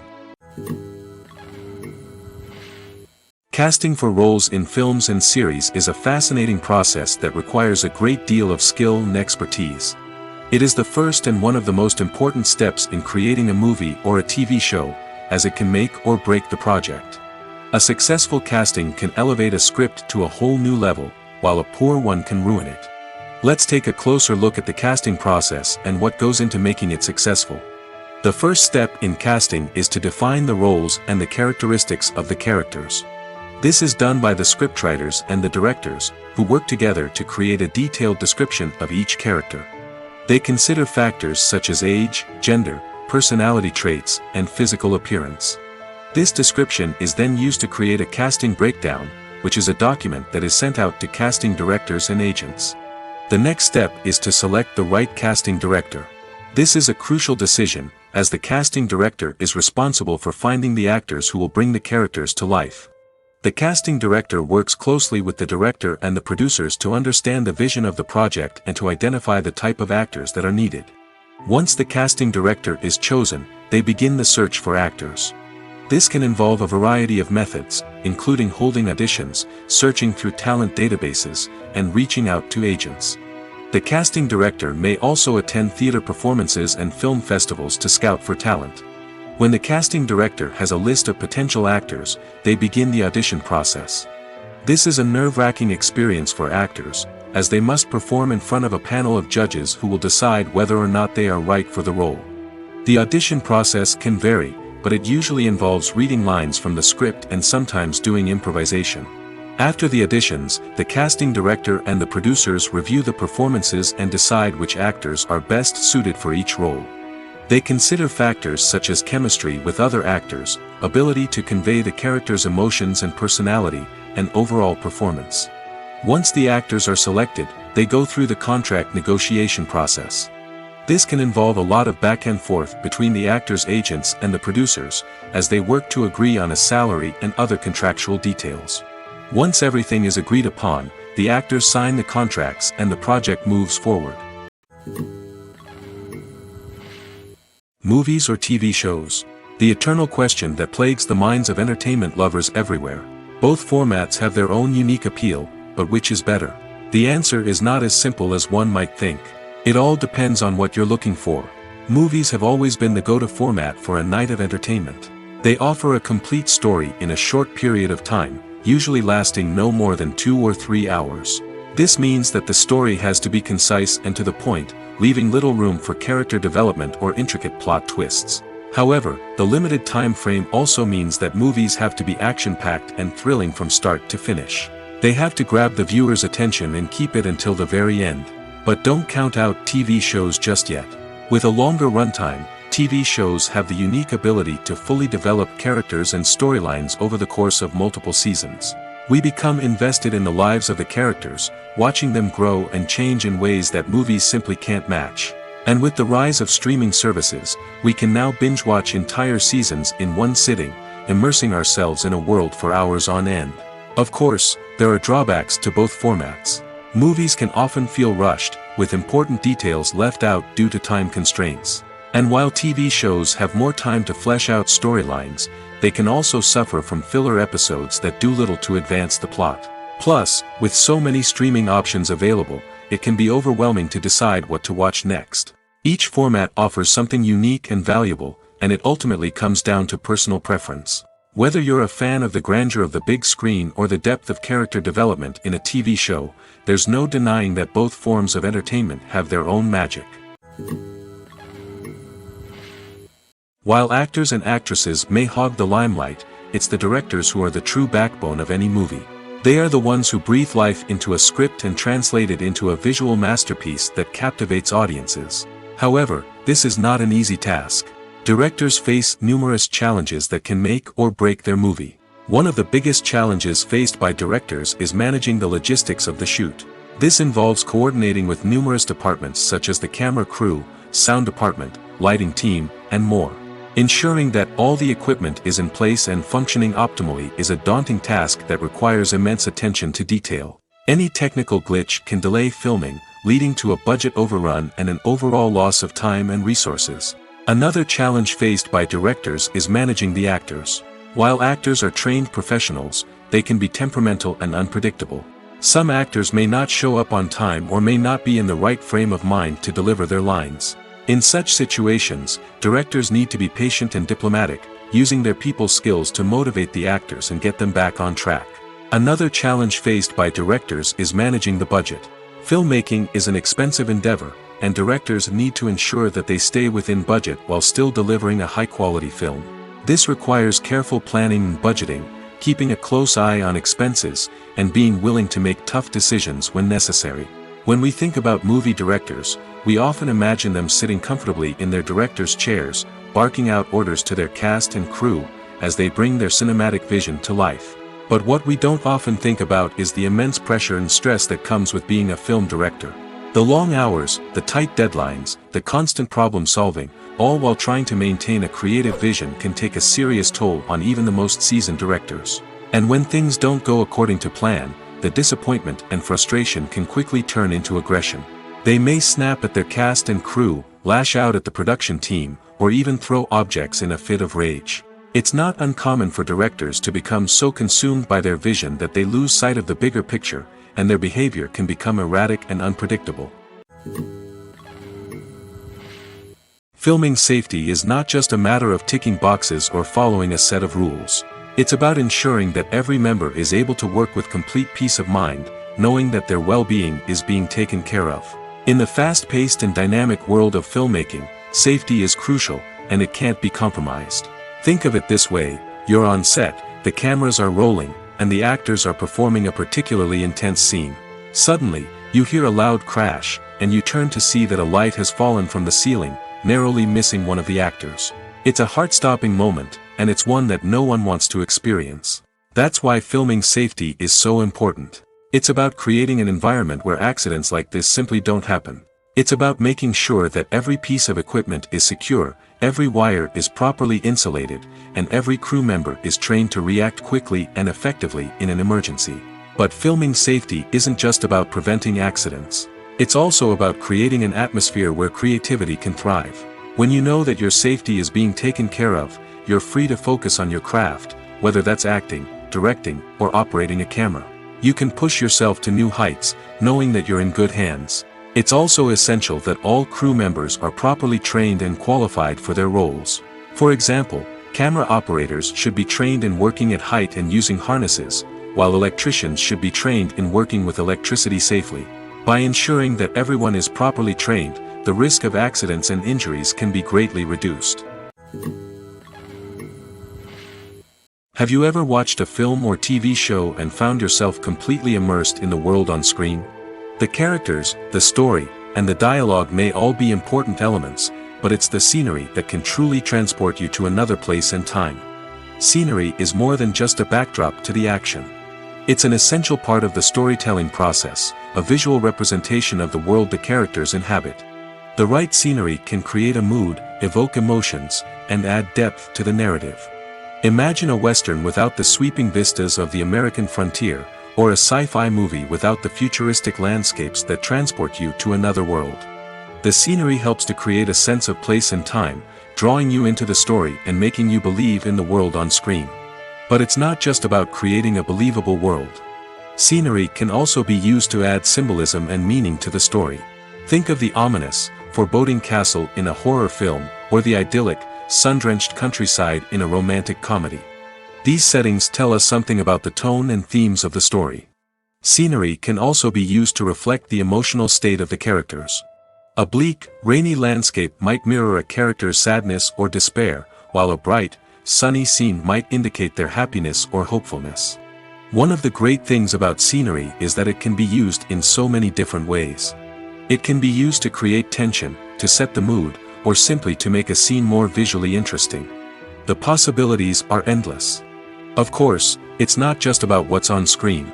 Speaker 1: Casting for roles in films and series is a fascinating process that requires a great deal of skill and expertise. It is the first and one of the most important steps in creating a movie or a TV show, as it can make or break the project. A successful casting can elevate a script to a whole new level, while a poor one can ruin it. Let's take a closer look at the casting process and what goes into making it successful. The first step in casting is to define the roles and the characteristics of the characters. This is done by the scriptwriters and the directors, who work together to create a detailed description of each character. They consider factors such as age, gender, personality traits, and physical appearance. This description is then used to create a casting breakdown, which is a document that is sent out to casting directors and agents. The next step is to select the right casting director. This is a crucial decision, as the casting director is responsible for finding the actors who will bring the characters to life. The casting director works closely with the director and the producers to understand the vision of the project and to identify the type of actors that are needed. Once the casting director is chosen, they begin the search for actors. This can involve a variety of methods, including holding auditions, searching through talent databases, and reaching out to agents. The casting director may also attend theater performances and film festivals to scout for talent. When the casting director has a list of potential actors, they begin the audition process. This is a nerve-wracking experience for actors, as they must perform in front of a panel of judges who will decide whether or not they are right for the role. The audition process can vary, but it usually involves reading lines from the script and sometimes doing improvisation. After the auditions, the casting director and the producers review the performances and decide which actors are best suited for each role. They consider factors such as chemistry with other actors, ability to convey the character's emotions and personality, and overall performance. Once the actors are selected, they go through the contract negotiation process. This can involve a lot of back and forth between the actors' agents and the producers, as they work to agree on a salary and other contractual details. Once everything is agreed upon, the actors sign the contracts and the project moves forward. Movies or TV shows? The eternal question that plagues the minds of entertainment lovers everywhere. Both formats have their own unique appeal, but which is better? The answer is not as simple as one might think. It all depends on what you're looking for. Movies have always been the go-to format for a night of entertainment. They offer a complete story in a short period of time, usually lasting no more than 2 or 3 hours. This means that the story has to be concise and to the point, leaving little room for character development or intricate plot twists. However, the limited time frame also means that movies have to be action-packed and thrilling from start to finish. They have to grab the viewer's attention and keep it until the very end. But don't count out TV shows just yet. With a longer runtime, TV shows have the unique ability to fully develop characters and storylines over the course of multiple seasons. We become invested in the lives of the characters, watching them grow and change in ways that movies simply can't match. And with the rise of streaming services, we can now binge-watch entire seasons in one sitting, immersing ourselves in a world for hours on end. Of course, there are drawbacks to both formats. Movies can often feel rushed, with important details left out due to time constraints. And while TV shows have more time to flesh out storylines, they can also suffer from filler episodes that do little to advance the plot. Plus, with so many streaming options available, it can be overwhelming to decide what to watch next. Each format offers something unique and valuable, and it ultimately comes down to personal preference. Whether you're a fan of the grandeur of the big screen or the depth of character development in a TV show, there's no denying that both forms of entertainment have their own magic. While actors and actresses may hog the limelight, it's the directors who are the true backbone of any movie. They are the ones who breathe life into a script and translate it into a visual masterpiece that captivates audiences. However, this is not an easy task. Directors face numerous challenges that can make or break their movie. One of the biggest challenges faced by directors is managing the logistics of the shoot. This involves coordinating with numerous departments such as the camera crew, sound department, lighting team, and more. Ensuring that all the equipment is in place and functioning optimally is a daunting task that requires immense attention to detail. Any technical glitch can delay filming, leading to a budget overrun and an overall loss of time and resources. Another challenge faced by directors is managing the actors. While actors are trained professionals, they can be temperamental and unpredictable. Some actors may not show up on time or may not be in the right frame of mind to deliver their lines. In such situations, directors need to be patient and diplomatic, using their people skills to motivate the actors and get them back on track. Another challenge faced by directors is managing the budget. Filmmaking is an expensive endeavor, and directors need to ensure that they stay within budget while still delivering a high-quality film. This requires careful planning and budgeting, keeping a close eye on expenses, and being willing to make tough decisions when necessary. When we think about movie directors, we often imagine them sitting comfortably in their director's chairs, barking out orders to their cast and crew, as they bring their cinematic vision to life. But what we don't often think about is the immense pressure and stress that comes with being a film director. The long hours, the tight deadlines, the constant problem solving, all while trying to maintain a creative vision can take a serious toll on even the most seasoned directors. And when things don't go according to plan, the disappointment and frustration can quickly turn into aggression. They may snap at their cast and crew, lash out at the production team, or even throw objects in a fit of rage. It's not uncommon for directors to become so consumed by their vision that they lose sight of the bigger picture, and their behavior can become erratic and unpredictable. Filming safety is not just a matter of ticking boxes or following a set of rules. It's about ensuring that every member is able to work with complete peace of mind, knowing that their well-being is being taken care of. In the fast-paced and dynamic world of filmmaking, safety is crucial, and it can't be compromised. Think of it this way: you're on set, the cameras are rolling, and the actors are performing a particularly intense scene. Suddenly, you hear a loud crash, and you turn to see that a light has fallen from the ceiling, narrowly missing one of the actors. It's a heart-stopping moment, and it's one that no one wants to experience. That's why filming safety is so important. It's about creating an environment where accidents like this simply don't happen. It's about making sure that every piece of equipment is secure, every wire is properly insulated, and every crew member is trained to react quickly and effectively in an emergency. But filming safety isn't just about preventing accidents. It's also about creating an atmosphere where creativity can thrive. When you know that your safety is being taken care of, you're free to focus on your craft, whether that's acting, directing, or operating a camera. You can push yourself to new heights, knowing that you're in good hands. It's also essential that all crew members are properly trained and qualified for their roles. For example, camera operators should be trained in working at height and using harnesses, while electricians should be trained in working with electricity safely. By ensuring that everyone is properly trained, the risk of accidents and injuries can be greatly reduced. Have you ever watched a film or TV show and found yourself completely immersed in the world on screen? The characters, the story, and the dialogue may all be important elements, but it's the scenery that can truly transport you to another place and time. Scenery is more than just a backdrop to the action. It's an essential part of the storytelling process, a visual representation of the world the characters inhabit. The right scenery can create a mood, evoke emotions, and add depth to the narrative. Imagine a Western without the sweeping vistas of the American frontier, or a sci-fi movie without the futuristic landscapes that transport you to another world. The scenery helps to create a sense of place and time, drawing you into the story and making you believe in the world on screen. But it's not just about creating a believable world. Scenery can also be used to add symbolism and meaning to the story. Think of the ominous, foreboding castle in a horror film, or the idyllic, sun-drenched countryside in a romantic comedy. These settings tell us something about the tone and themes of the story. Scenery can also be used to reflect the emotional state of the characters. A bleak, rainy landscape might mirror a character's sadness or despair, while a bright, sunny scene might indicate their happiness or hopefulness. One of the great things about scenery is that it can be used in so many different ways. It can be used to create tension, to set the mood, or simply to make a scene more visually interesting. The possibilities are endless. Of course, it's not just about what's on screen.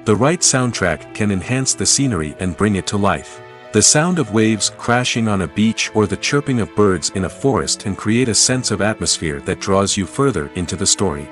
Speaker 1: The right soundtrack can enhance the scenery and bring it to life. The sound of waves crashing on a beach or the chirping of birds in a forest can create a sense of atmosphere that draws you further into the story.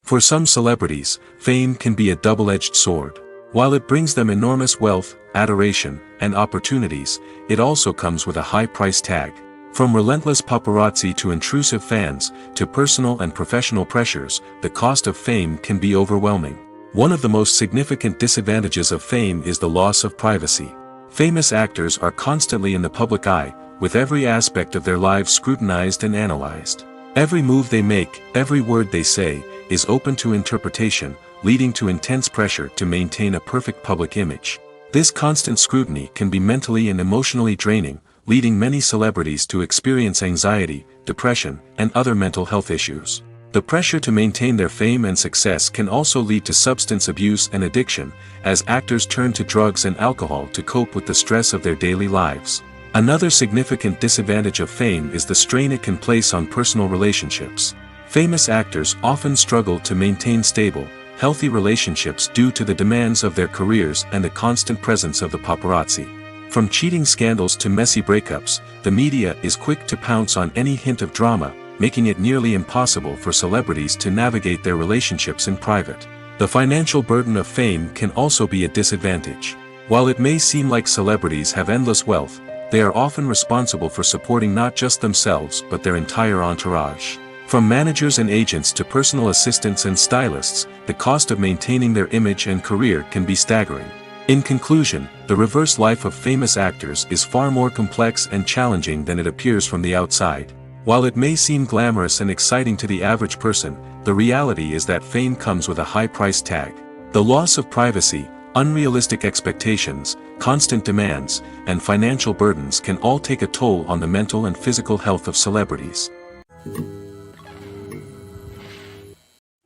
Speaker 1: For some celebrities, fame can be a double-edged sword. While it brings them enormous wealth, adoration, and opportunities, it also comes with a high price tag. From relentless paparazzi to intrusive fans, to personal and professional pressures, the cost of fame can be overwhelming. One of the most significant disadvantages of fame is the loss of privacy. Famous actors are constantly in the public eye, with every aspect of their lives scrutinized and analyzed. Every move they make, every word they say, is open to interpretation, leading to intense pressure to maintain a perfect public image. This constant scrutiny can be mentally and emotionally draining, leading many celebrities to experience anxiety, depression, and other mental health issues. The pressure to maintain their fame and success can also lead to substance abuse and addiction, as actors turn to drugs and alcohol to cope with the stress of their daily lives. Another significant disadvantage of fame is the strain it can place on personal relationships. Famous actors often struggle to maintain stable, healthy relationships due to the demands of their careers and the constant presence of the paparazzi. From cheating scandals to messy breakups, the media is quick to pounce on any hint of drama, making it nearly impossible for celebrities to navigate their relationships in private. The financial burden of fame can also be a disadvantage. While it may seem like celebrities have endless wealth, they are often responsible for supporting not just themselves but their entire entourage. From managers and agents to personal assistants and stylists, the cost of maintaining their image and career can be staggering. In conclusion, the reverse life of famous actors is far more complex and challenging than it appears from the outside. While it may seem glamorous and exciting to the average person, the reality is that fame comes with a high price tag. The loss of privacy, unrealistic expectations, constant demands, and financial burdens can all take a toll on the mental and physical health of celebrities.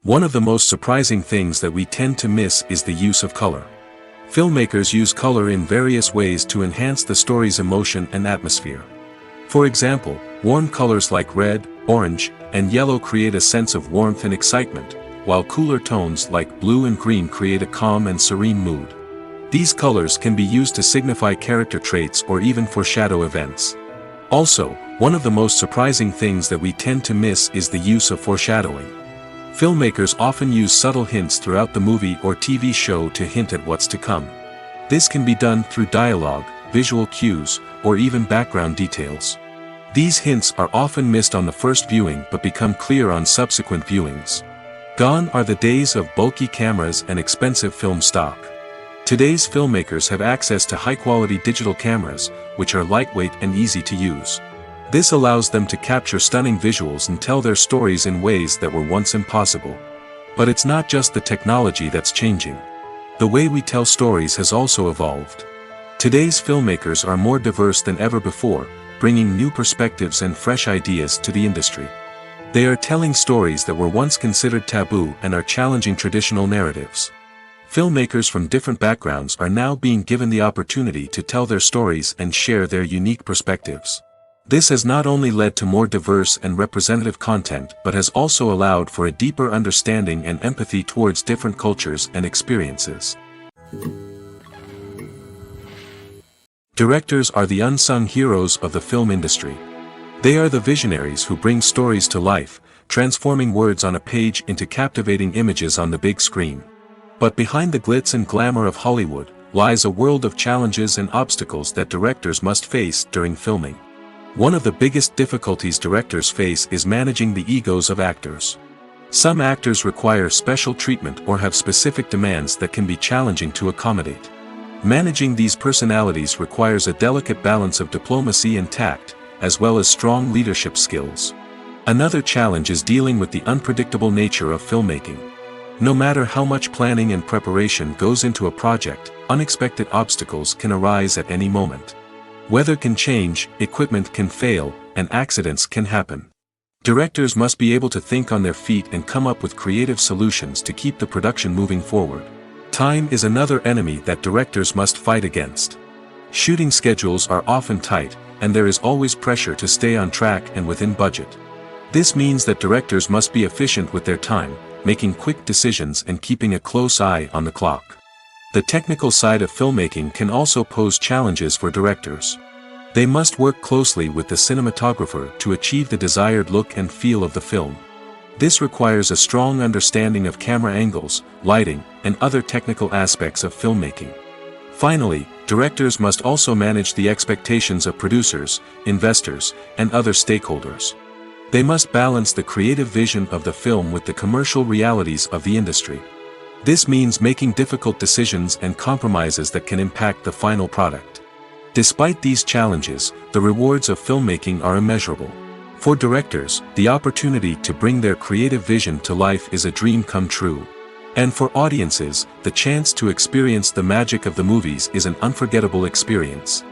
Speaker 1: One of the most surprising things that we tend to miss is the use of color. Filmmakers use color in various ways to enhance the story's emotion and atmosphere. For example, warm colors like red, orange, and yellow create a sense of warmth and excitement, while cooler tones like blue and green create a calm and serene mood. These colors can be used to signify character traits or even foreshadow events. Also, one of the most surprising things that we tend to miss is the use of foreshadowing. Filmmakers often use subtle hints throughout the movie or TV show to hint at what's to come. This can be done through dialogue, visual cues, or even background details. These hints are often missed on the first viewing but become clear on subsequent viewings. Gone are the days of bulky cameras and expensive film stock. Today's filmmakers have access to high-quality digital cameras, which are lightweight and easy to use. This allows them to capture stunning visuals and tell their stories in ways that were once impossible. But it's not just the technology that's changing. The way we tell stories has also evolved. Today's filmmakers are more diverse than ever before, bringing new perspectives and fresh ideas to the industry. They are telling stories that were once considered taboo and are challenging traditional narratives. Filmmakers from different backgrounds are now being given the opportunity to tell their stories and share their unique perspectives. This has not only led to more diverse and representative content but has also allowed for a deeper understanding and empathy towards different cultures and experiences. Directors are the unsung heroes of the film industry. They are the visionaries who bring stories to life, transforming words on a page into captivating images on the big screen. But behind the glitz and glamour of Hollywood lies a world of challenges and obstacles that directors must face during filming. One of the biggest difficulties directors face is managing the egos of actors. Some actors require special treatment or have specific demands that can be challenging to accommodate. Managing these personalities requires a delicate balance of diplomacy and tact, as well as strong leadership skills. Another challenge is dealing with the unpredictable nature of filmmaking. No matter how much planning and preparation goes into a project, unexpected obstacles can arise at any moment. Weather can change, equipment can fail, and accidents can happen. Directors must be able to think on their feet and come up with creative solutions to keep the production moving forward. Time is another enemy that directors must fight against. Shooting schedules are often tight, and there is always pressure to stay on track and within budget. This means that directors must be efficient with their time, making quick decisions and keeping a close eye on the clock. The technical side of filmmaking can also pose challenges for directors. They must work closely with the cinematographer to achieve the desired look and feel of the film. This requires a strong understanding of camera angles, lighting, and other technical aspects of filmmaking. Finally, directors must also manage the expectations of producers, investors, and other stakeholders. They must balance the creative vision of the film with the commercial realities of the industry. This means making difficult decisions and compromises that can impact the final product. Despite these challenges, the rewards of filmmaking are immeasurable. For directors, the opportunity to bring their creative vision to life is a dream come true. And for audiences, the chance to experience the magic of the movies is an unforgettable experience.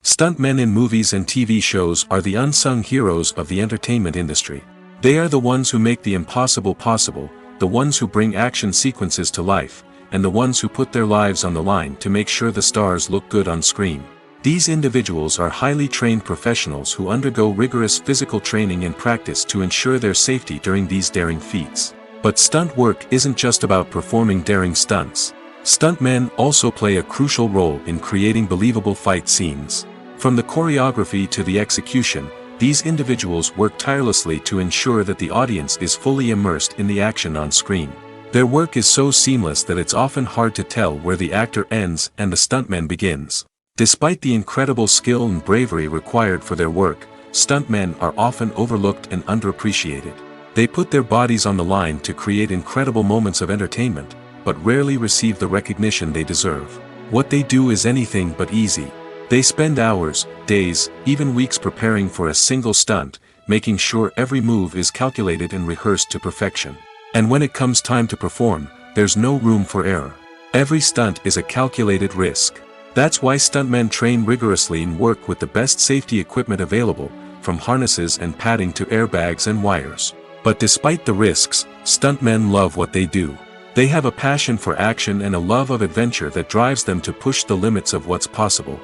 Speaker 1: Stuntmen in movies and TV shows are the unsung heroes of the entertainment industry. They are the ones who make the impossible possible, the ones who bring action sequences to life, and the ones who put their lives on the line to make sure the stars look good on screen. These individuals are highly trained professionals who undergo rigorous physical training and practice to ensure their safety during these daring feats. But stunt work isn't just about performing daring stunts. Stuntmen also play a crucial role in creating believable fight scenes. From the choreography to the execution, these individuals work tirelessly to ensure that the audience is fully immersed in the action on screen. Their work is so seamless that it's often hard to tell where the actor ends and the stuntman begins. Despite the incredible skill and bravery required for their work, stuntmen are often overlooked and underappreciated. They put their bodies on the line to create incredible moments of entertainment, but rarely receive the recognition they deserve. What they do is anything but easy. They spend hours, days, even weeks preparing for a single stunt, making sure every move is calculated and rehearsed to perfection. And when it comes time to perform, there's no room for error. Every stunt is a calculated risk. That's why stuntmen train rigorously and work with the best safety equipment available, from harnesses and padding to airbags and wires. But despite the risks, stuntmen love what they do. They have a passion for action and a love of adventure that drives them to push the limits of what's possible.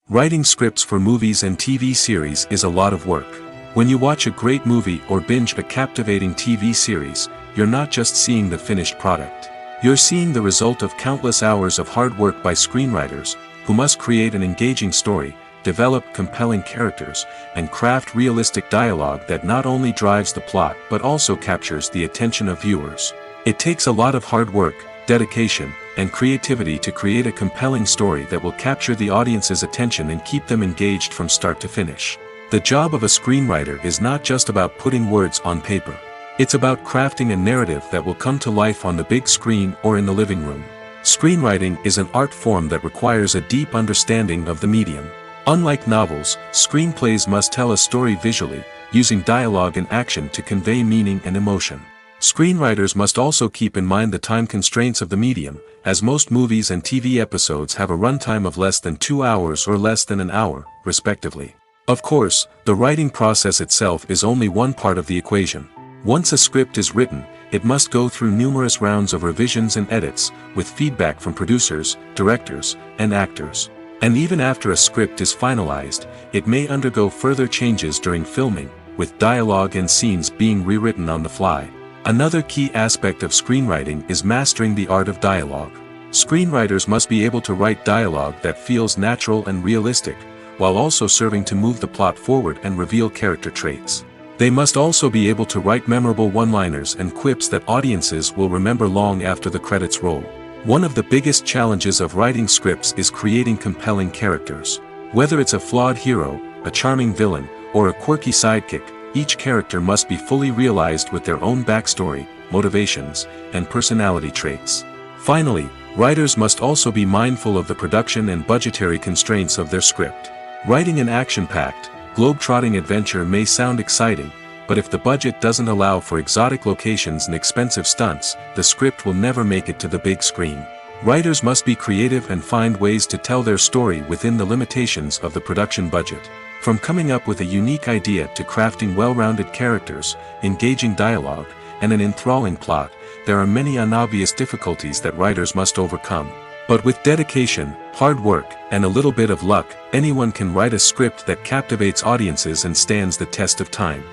Speaker 1: Writing scripts for movies and TV series is a lot of work. When you watch a great movie or binge a captivating TV series, you're not just seeing the finished product. You're seeing the result of countless hours of hard work by screenwriters, who must create an engaging story, develop compelling characters, and craft realistic dialogue that not only drives the plot but also captures the attention of viewers. It takes a lot of hard work, dedication, and creativity to create a compelling story that will capture the audience's attention and keep them engaged from start to finish. The job of a screenwriter is not just about putting words on paper. It's about crafting a narrative that will come to life on the big screen or in the living room. Screenwriting is an art form that requires a deep understanding of the medium. Unlike novels, screenplays must tell a story visually, using dialogue and action to convey meaning and emotion. Screenwriters must also keep in mind the time constraints of the medium, as most movies and TV episodes have a runtime of less than 2 hours or less than an hour, respectively. Of course, the writing process itself is only one part of the equation. Once a script is written, it must go through numerous rounds of revisions and edits, with feedback from producers, directors, and actors. And even after a script is finalized, it may undergo further changes during filming, with dialogue and scenes being rewritten on the fly. Another key aspect of screenwriting is mastering the art of dialogue. Screenwriters must be able to write dialogue that feels natural and realistic, while also serving to move the plot forward and reveal character traits. They must also be able to write memorable one-liners and quips that audiences will remember long after the credits roll. One of the biggest challenges of writing scripts is creating compelling characters. Whether it's a flawed hero, a charming villain, or a quirky sidekick, each character must be fully realized with their own backstory, motivations, and personality traits. Finally, writers must also be mindful of the production and budgetary constraints of their script. Writing an action-packed, globe-trotting adventure may sound exciting, but if the budget doesn't allow for exotic locations and expensive stunts, the script will never make it to the big screen. Writers must be creative and find ways to tell their story within the limitations of the production budget. From coming up with a unique idea to crafting well-rounded characters, engaging dialogue, and an enthralling plot, there are many unobvious difficulties that writers must overcome. But with dedication, hard work, and a little bit of luck, anyone can write a script that captivates audiences and stands the test of time.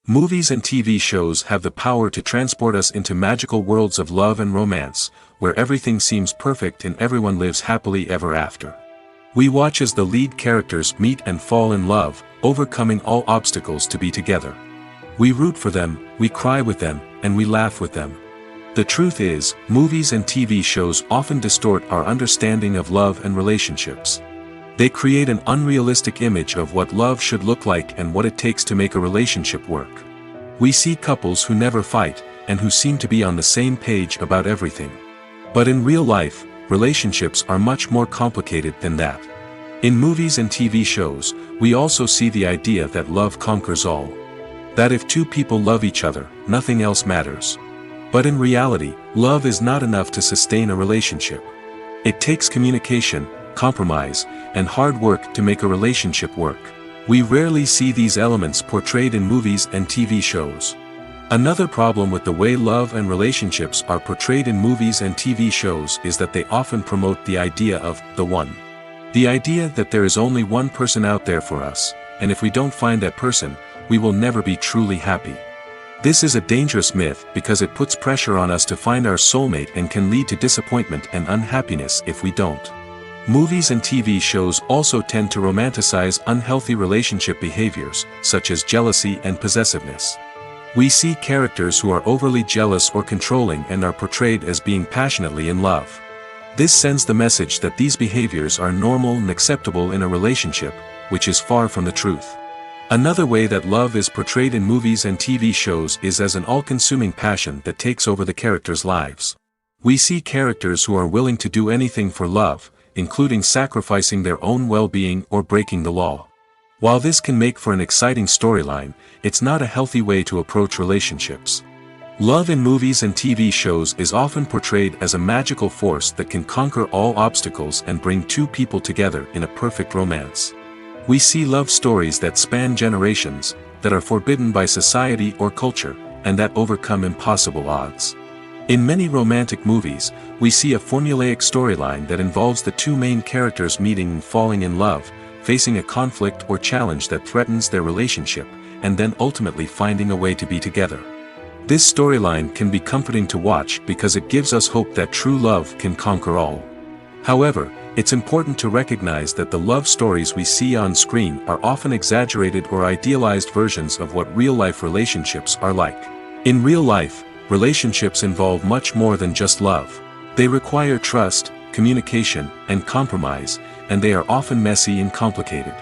Speaker 1: Movies and TV shows have the power to transport us into magical worlds of love and romance, where everything seems perfect and everyone lives happily ever after. We watch as the lead characters meet and fall in love, overcoming all obstacles to be together. We root for them, we cry with them, and we laugh with them. The truth is, movies and TV shows often distort our understanding of love and relationships. They create an unrealistic image of what love should look like and what it takes to make a relationship work. We see couples who never fight, and who seem to be on the same page about everything. But in real life, relationships are much more complicated than that. In movies and TV shows, we also see the idea that love conquers all. That if two people love each other, nothing else matters. But in reality, love is not enough to sustain a relationship. It takes communication, compromise, and hard work to make a relationship work. We rarely see these elements portrayed in movies and TV shows. Another problem with the way love and relationships are portrayed in movies and TV shows is that they often promote the idea of the one. The idea that there is only one person out there for us, and if we don't find that person, we will never be truly happy. This is a dangerous myth because it puts pressure on us to find our soulmate and can lead to disappointment and unhappiness if we don't. Movies and TV shows also tend to romanticize unhealthy relationship behaviors, such as jealousy and possessiveness. We see characters who are overly jealous or controlling and are portrayed as being passionately in love. This sends the message that these behaviors are normal and acceptable in a relationship, which is far from the truth. Another way that love is portrayed in movies and TV shows is as an all-consuming passion that takes over the characters' lives. We see characters who are willing to do anything for love, including sacrificing their own well-being or breaking the law. While this can make for an exciting storyline, it's not a healthy way to approach relationships. Love in movies and TV shows is often portrayed as a magical force that can conquer all obstacles and bring two people together in a perfect romance. We see love stories that span generations, that are forbidden by society or culture, and that overcome impossible odds. In many romantic movies, we see a formulaic storyline that involves the two main characters meeting and falling in love, facing a conflict or challenge that threatens their relationship, and then ultimately finding a way to be together. This storyline can be comforting to watch because it gives us hope that true love can conquer all. However, it's important to recognize that the love stories we see on screen are often exaggerated or idealized versions of what real-life relationships are like. In real life, relationships involve much more than just love. They require trust, communication, and compromise, and they are often messy and complicated.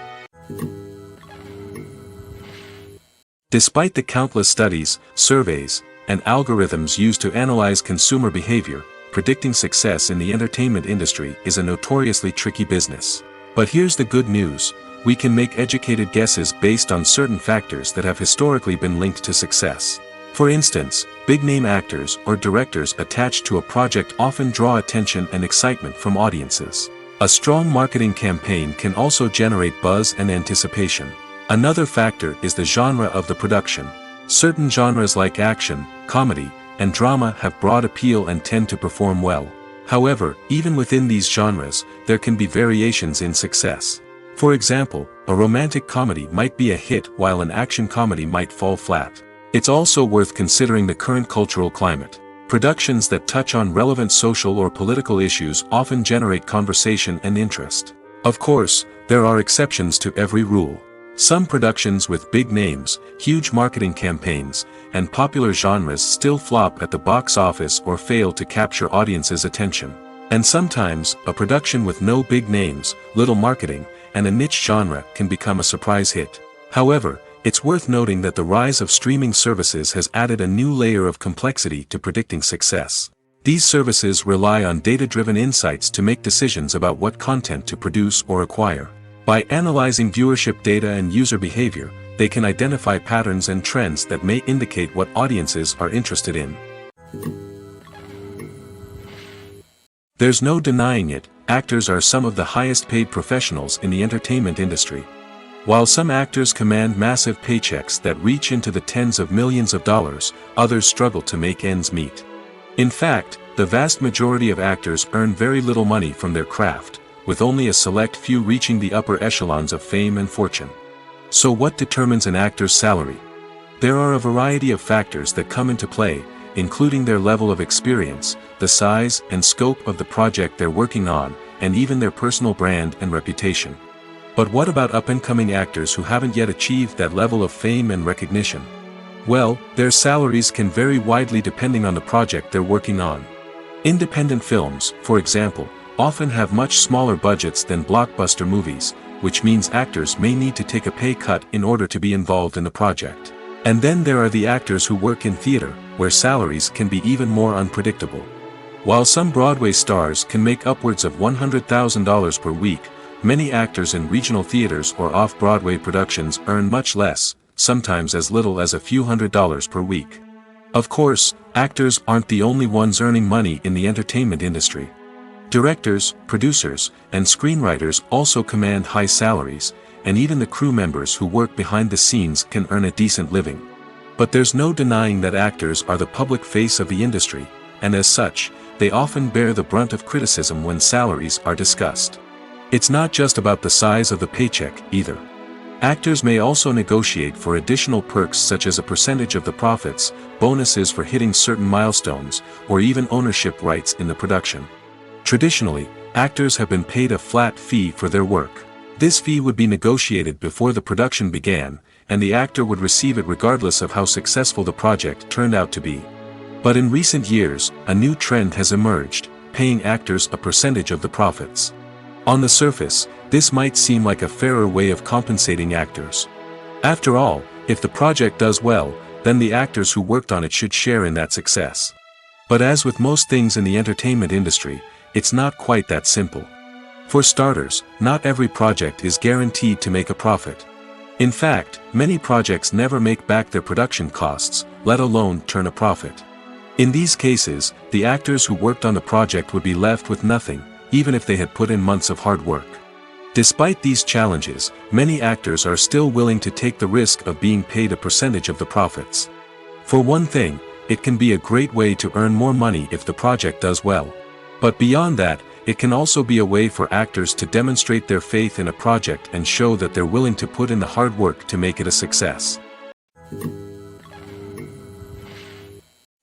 Speaker 1: Despite the countless studies, surveys, and algorithms used to analyze consumer behavior, predicting success in the entertainment industry is a notoriously tricky business. But here's the good news: we can make educated guesses based on certain factors that have historically been linked to success. For instance, big-name actors or directors attached to a project often draw attention and excitement from audiences. A strong marketing campaign can also generate buzz and anticipation. Another factor is the genre of the production. Certain genres like action, comedy, and drama have broad appeal and tend to perform well. However, even within these genres, there can be variations in success. For example, a romantic comedy might be a hit while an action comedy might fall flat. It's also worth considering the current cultural climate. Productions that touch on relevant social or political issues often generate conversation and interest. Of course, there are exceptions to every rule. Some productions with big names, huge marketing campaigns, and popular genres still flop at the box office or fail to capture audiences' attention. And sometimes, a production with no big names, little marketing, and a niche genre can become a surprise hit. However, it's worth noting that the rise of streaming services has added a new layer of complexity to predicting success. These services rely on data-driven insights to make decisions about what content to produce or acquire. By analyzing viewership data and user behavior, they can identify patterns and trends that may indicate what audiences are interested in. There's no denying it, actors are some of the highest-paid professionals in the entertainment industry. While some actors command massive paychecks that reach into the tens of millions of dollars, others struggle to make ends meet. In fact, the vast majority of actors earn very little money from their craft, with only a select few reaching the upper echelons of fame and fortune. So what determines an actor's salary? There are a variety of factors that come into play, including their level of experience, the size and scope of the project they're working on, and even their personal brand and reputation. But what about up-and-coming actors who haven't yet achieved that level of fame and recognition? Well, their salaries can vary widely depending on the project they're working on. Independent films, for example, often have much smaller budgets than blockbuster movies, which means actors may need to take a pay cut in order to be involved in the project. And then there are the actors who work in theater, where salaries can be even more unpredictable. While some Broadway stars can make upwards of $100,000 per week, many actors in regional theaters or off-Broadway productions earn much less, sometimes as little as a few $100s per week. Of course, actors aren't the only ones earning money in the entertainment industry. Directors, producers, and screenwriters also command high salaries, and even the crew members who work behind the scenes can earn a decent living. But there's no denying that actors are the public face of the industry, and as such, they often bear the brunt of criticism when salaries are discussed. It's not just about the size of the paycheck, either. Actors may also negotiate for additional perks such as a percentage of the profits, bonuses for hitting certain milestones, or even ownership rights in the production. Traditionally, actors have been paid a flat fee for their work. This fee would be negotiated before the production began, and the actor would receive it regardless of how successful the project turned out to be. But in recent years, a new trend has emerged, paying actors a percentage of the profits. On the surface, this might seem like a fairer way of compensating actors. After all, if the project does well, then the actors who worked on it should share in that success. But as with most things in the entertainment industry, it's not quite that simple. For starters, not every project is guaranteed to make a profit. In fact, many projects never make back their production costs, let alone turn a profit. In these cases, the actors who worked on the project would be left with nothing, even if they had put in months of hard work. Despite these challenges, many actors are still willing to take the risk of being paid a percentage of the profits. For one thing, it can be a great way to earn more money if the project does well. But beyond that, it can also be a way for actors to demonstrate their faith in a project and show that they're willing to put in the hard work to make it a success.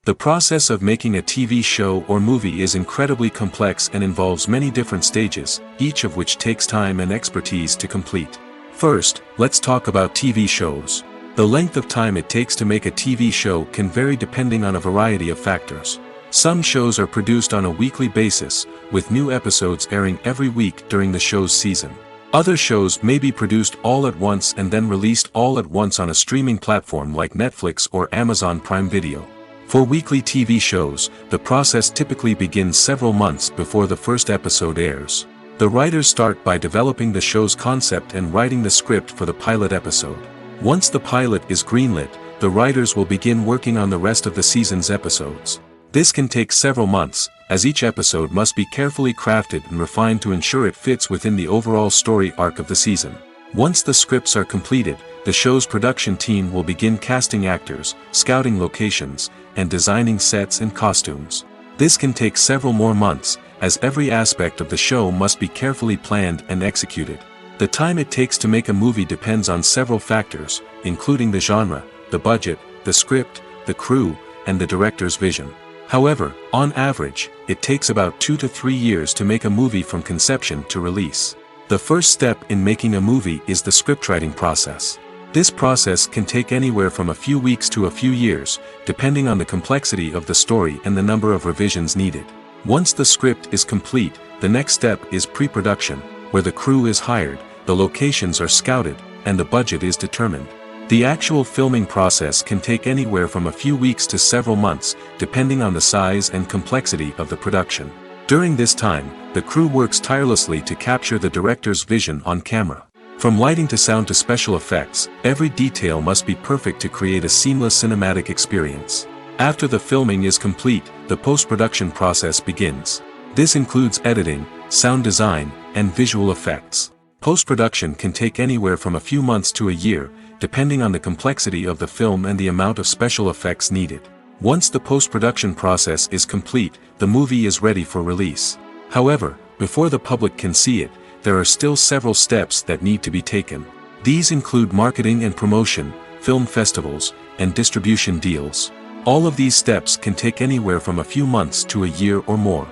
Speaker 1: The process of making a TV show or movie is incredibly complex and involves many different stages, each of which takes time and expertise to complete. First, let's talk about TV shows. The length of time it takes to make a TV show can vary depending on a variety of factors. Some shows are produced on a weekly basis, with new episodes airing every week during the show's season. Other shows may be produced all at once and then released all at once on a streaming platform like Netflix or Amazon Prime Video. For weekly TV shows, the process typically begins several months before the first episode airs. The writers start by developing the show's concept and writing the script for the pilot episode. Once the pilot is greenlit, the writers will begin working on the rest of the season's episodes. This can take several months, as each episode must be carefully crafted and refined to ensure it fits within the overall story arc of the season. Once the scripts are completed, the show's production team will begin casting actors, scouting locations, and designing sets and costumes. This can take several more months, as every aspect of the show must be carefully planned and executed. The time it takes to make a movie depends on several factors, including the genre, the budget, the script, the crew, and the director's vision. However, on average, it takes about 2 to 3 years to make a movie from conception to release. The first step in making a movie is the scriptwriting process. This process can take anywhere from a few weeks to a few years, depending on the complexity of the story and the number of revisions needed. Once the script is complete, the next step is pre-production, where the crew is hired, the locations are scouted, and the budget is determined. The actual filming process can take anywhere from a few weeks to several months, depending on the size and complexity of the production. During this time, the crew works tirelessly to capture the director's vision on camera. From lighting to sound to special effects, every detail must be perfect to create a seamless cinematic experience. After the filming is complete, the post-production process begins. This includes editing, sound design, and visual effects. Post-production can take anywhere from a few months to a year, depending on the complexity of the film and the amount of special effects needed. Once the post-production process is complete, the movie is ready for release. However, before the public can see it, there are still several steps that need to be taken. These include marketing and promotion, film festivals, and distribution deals. All of these steps can take anywhere from a few months to a year or more.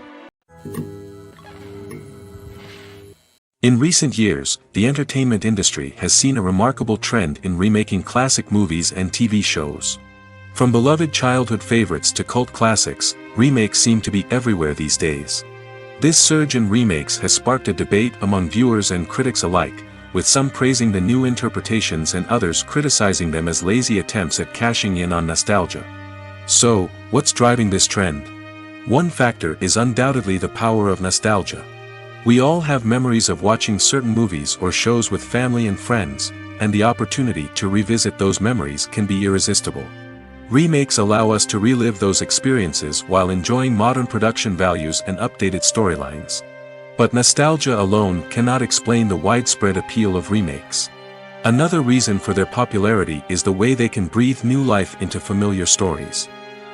Speaker 1: In recent years, the entertainment industry has seen a remarkable trend in remaking classic movies and TV shows. From beloved childhood favorites to cult classics, remakes seem to be everywhere these days. This surge in remakes has sparked a debate among viewers and critics alike, with some praising the new interpretations and others criticizing them as lazy attempts at cashing in on nostalgia. So, what's driving this trend? One factor is undoubtedly the power of nostalgia. We all have memories of watching certain movies or shows with family and friends, and the opportunity to revisit those memories can be irresistible. Remakes allow us to relive those experiences while enjoying modern production values and updated storylines. But nostalgia alone cannot explain the widespread appeal of remakes. Another reason for their popularity is the way they can breathe new life into familiar stories.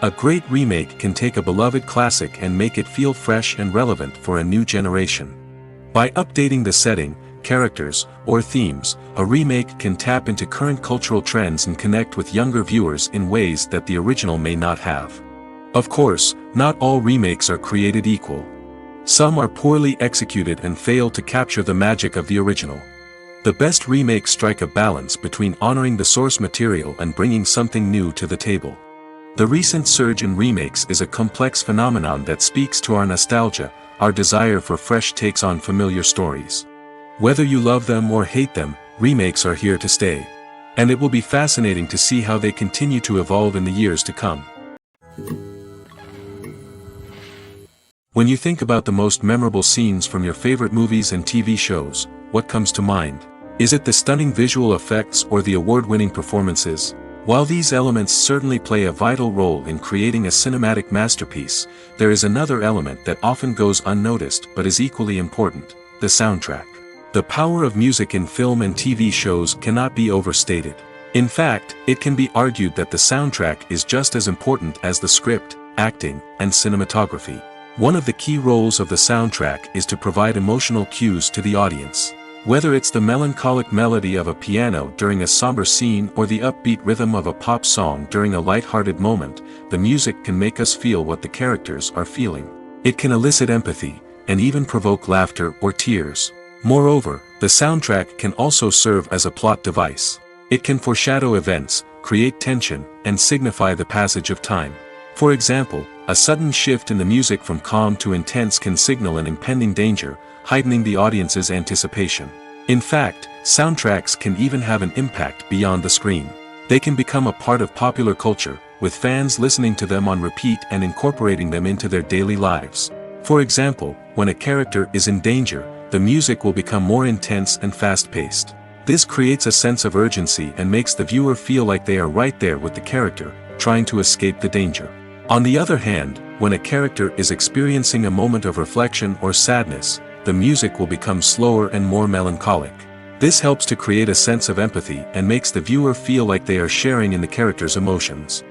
Speaker 1: A great remake can take a beloved classic and make it feel fresh and relevant for a new generation. By updating the setting, characters, or themes, a remake can tap into current cultural trends and connect with younger viewers in ways that the original may not have. Of course, not all remakes are created equal. Some are poorly executed and fail to capture the magic of the original. The best remakes strike a balance between honoring the source material and bringing something new to the table. The recent surge in remakes is a complex phenomenon that speaks to our nostalgia, our desire for fresh takes on familiar stories. Whether you love them or hate them, remakes are here to stay. And it will be fascinating to see how they continue to evolve in the years to come. When you think about the most memorable scenes from your favorite movies and TV shows, what comes to mind? Is it the stunning visual effects or the award-winning performances? While these elements certainly play a vital role in creating a cinematic masterpiece, there is another element that often goes unnoticed but is equally important: the soundtrack. The power of music in film and TV shows cannot be overstated. In fact, it can be argued that the soundtrack is just as important as the script, acting, and cinematography. One of the key roles of the soundtrack is to provide emotional cues to the audience. Whether it's the melancholic melody of a piano during a somber scene or the upbeat rhythm of a pop song during a light-hearted moment, the music can make us feel what the characters are feeling. It can elicit empathy, and even provoke laughter or tears. Moreover, the soundtrack can also serve as a plot device. It can foreshadow events, create tension, and signify the passage of time. For example, a sudden shift in the music from calm to intense can signal an impending danger, heightening the audience's anticipation. In fact, soundtracks can even have an impact beyond the screen. They can become a part of popular culture, with fans listening to them on repeat and incorporating them into their daily lives. For example, when a character is in danger, the music will become more intense and fast-paced. This creates a sense of urgency and makes the viewer feel like they are right there with the character, trying to escape the danger. On the other hand, when a character is experiencing a moment of reflection or sadness, the music will become slower and more melancholic. This helps to create a sense of empathy and makes the viewer feel like they are sharing in the character's emotions.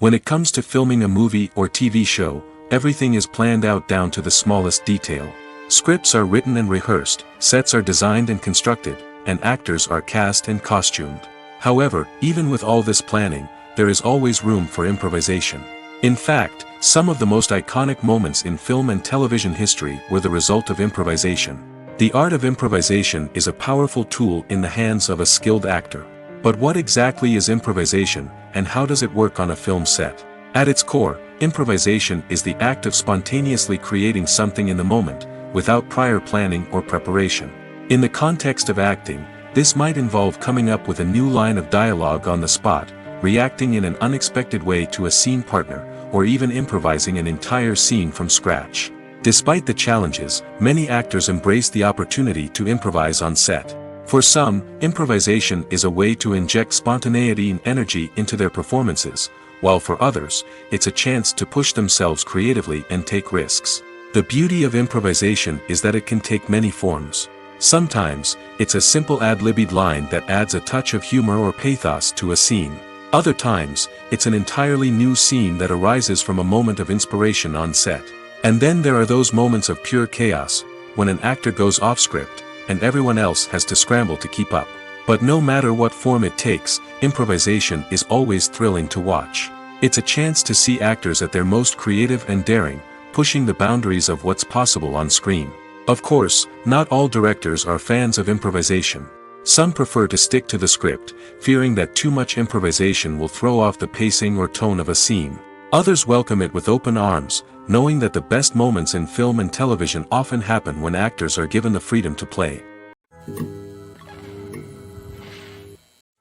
Speaker 1: When it comes to filming a movie or TV show, everything is planned out down to the smallest detail. Scripts are written and rehearsed, sets are designed and constructed, and actors are cast and costumed. However, even with all this planning, there is always room for improvisation. In fact, some of the most iconic moments in film and television history were the result of improvisation. The art of improvisation is a powerful tool in the hands of a skilled actor. But what exactly is improvisation, and how does it work on a film set? At its core, improvisation is the act of spontaneously creating something in the moment, without prior planning or preparation. In the context of acting, this might involve coming up with a new line of dialogue on the spot, reacting in an unexpected way to a scene partner, or even improvising an entire scene from scratch. Despite the challenges, many actors embrace the opportunity to improvise on set. For some, improvisation is a way to inject spontaneity and energy into their performances, while for others, it's a chance to push themselves creatively and take risks. The beauty of improvisation is that it can take many forms. Sometimes, it's a simple ad-libbed line that adds a touch of humor or pathos to a scene. Other times, it's an entirely new scene that arises from a moment of inspiration on set. And then there are those moments of pure chaos, when an actor goes off script, and everyone else has to scramble to keep up. But no matter what form it takes, improvisation is always thrilling to watch. It's a chance to see actors at their most creative and daring, pushing the boundaries of what's possible on screen. Of course, not all directors are fans of improvisation. Some prefer to stick to the script, fearing that too much improvisation will throw off the pacing or tone of a scene. Others welcome it with open arms, knowing that the best moments in film and television often happen when actors are given the freedom to play.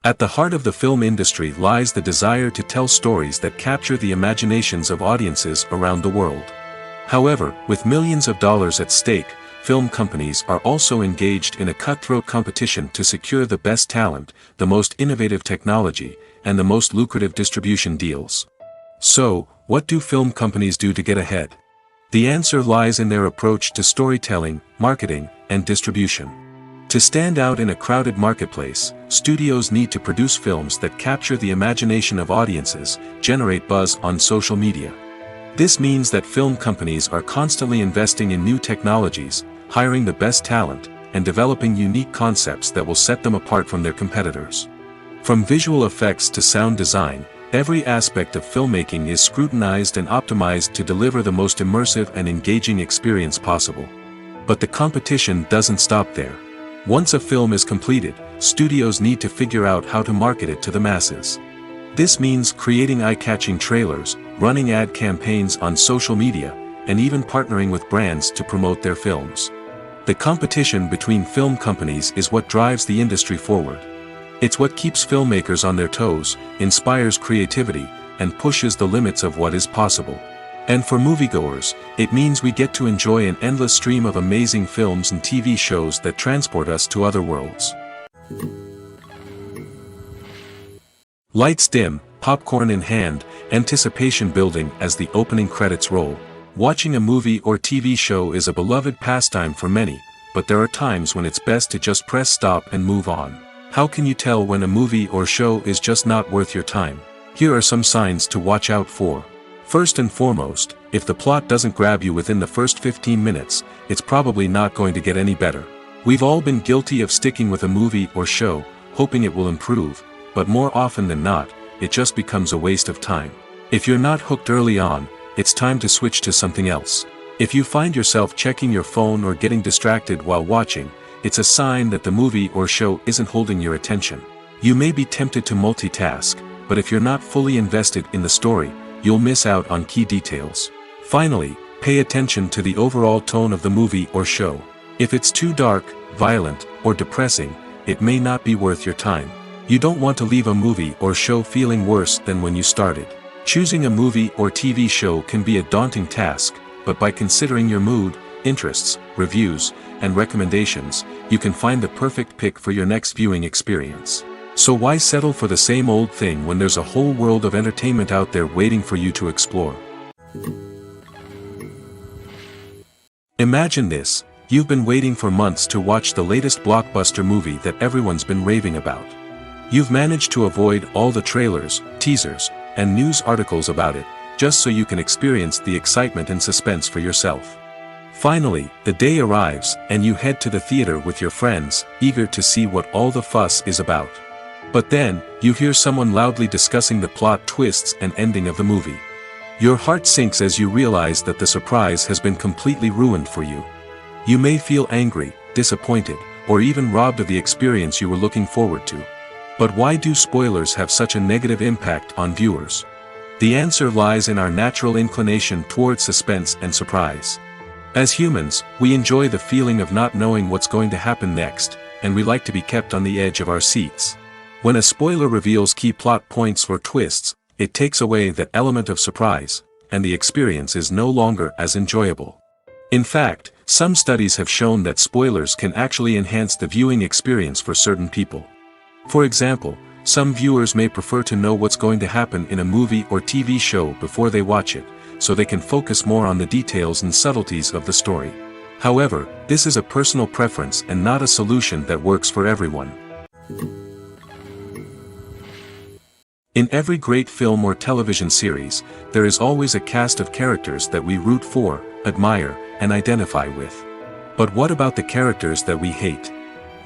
Speaker 1: At the heart of the film industry lies the desire to tell stories that capture the imaginations of audiences around the world. However, with millions of dollars at stake, film companies are also engaged in a cutthroat competition to secure the best talent, the most innovative technology, and the most lucrative distribution deals. So, what do film companies do to get ahead? The answer lies in their approach to storytelling, marketing, and distribution. To stand out in a crowded marketplace, studios need to produce films that capture the imagination of audiences, generate buzz on social media. This means that film companies are constantly investing in new technologies, hiring the best talent, and developing unique concepts that will set them apart from their competitors. From visual effects to sound design, every aspect of filmmaking is scrutinized and optimized to deliver the most immersive and engaging experience possible. But the competition doesn't stop there. Once a film is completed, studios need to figure out how to market it to the masses. This means creating eye-catching trailers, running ad campaigns on social media, and even partnering with brands to promote their films. The competition between film companies is what drives the industry forward. It's what keeps filmmakers on their toes, inspires creativity, and pushes the limits of what is possible. And for moviegoers, it means we get to enjoy an endless stream of amazing films and TV shows that transport us to other worlds. Lights dim, popcorn in hand, anticipation building as the opening credits roll. Watching a movie or TV show is a beloved pastime for many, but there are times when it's best to just press stop and move on. How can you tell when a movie or show is just not worth your time? Here are some signs to watch out for. First and foremost, if the plot doesn't grab you within the first 15 minutes, it's probably not going to get any better. We've all been guilty of sticking with a movie or show, hoping it will improve, but more often than not, it just becomes a waste of time. If you're not hooked early on, it's time to switch to something else. If you find yourself checking your phone or getting distracted while watching, it's a sign that the movie or show isn't holding your attention. You may be tempted to multitask, but if you're not fully invested in the story, you'll miss out on key details. Finally, pay attention to the overall tone of the movie or show. If it's too dark, violent, or depressing, it may not be worth your time. You don't want to leave a movie or show feeling worse than when you started. Choosing a movie or TV show can be a daunting task, but by considering your mood, interests, reviews, and recommendations, you can find the perfect pick for your next viewing experience. So why settle for the same old thing when there's a whole world of entertainment out there waiting for you to explore? Imagine this: you've been waiting for months to watch the latest blockbuster movie that everyone's been raving about. You've managed to avoid all the trailers, teasers, and news articles about it, just so you can experience the excitement and suspense for yourself. Finally, the day arrives, and you head to the theater with your friends, eager to see what all the fuss is about. But then, you hear someone loudly discussing the plot twists and ending of the movie. Your heart sinks as you realize that the surprise has been completely ruined for you. You may feel angry, disappointed, or even robbed of the experience you were looking forward to. But why do spoilers have such a negative impact on viewers? The answer lies in our natural inclination toward suspense and surprise. As humans, we enjoy the feeling of not knowing what's going to happen next, and we like to be kept on the edge of our seats. When a spoiler reveals key plot points or twists, it takes away that element of surprise, and the experience is no longer as enjoyable. In fact, some studies have shown that spoilers can actually enhance the viewing experience for certain people. For example, some viewers may prefer to know what's going to happen in a movie or TV show before they watch it, so they can focus more on the details and subtleties of the story. However, this is a personal preference and not a solution that works for everyone. In every great film or television series, there is always a cast of characters that we root for, admire, and identify with. But what about the characters that we hate?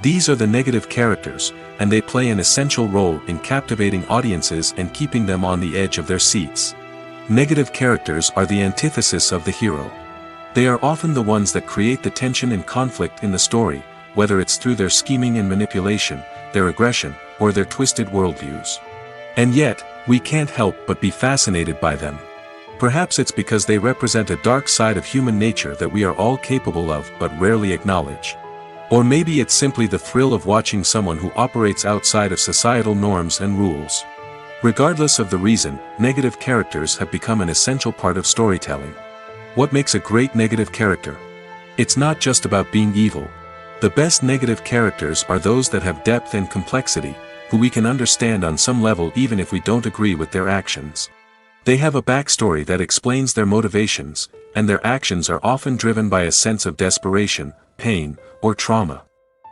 Speaker 1: These are the negative characters, and they play an essential role in captivating audiences and keeping them on the edge of their seats. Negative characters are the antithesis of the hero. They are often the ones that create the tension and conflict in the story, whether it's through their scheming and manipulation, their aggression, or their twisted worldviews. And yet, we can't help but be fascinated by them. Perhaps it's because they represent a dark side of human nature that we are all capable of but rarely acknowledge. Or maybe it's simply the thrill of watching someone who operates outside of societal norms and rules. Regardless of the reason, negative characters have become an essential part of storytelling. What makes a great negative character? It's not just about being evil. The best negative characters are those that have depth and complexity, who we can understand on some level even if we don't agree with their actions. They have a backstory that explains their motivations, and their actions are often driven by a sense of desperation, pain, or trauma.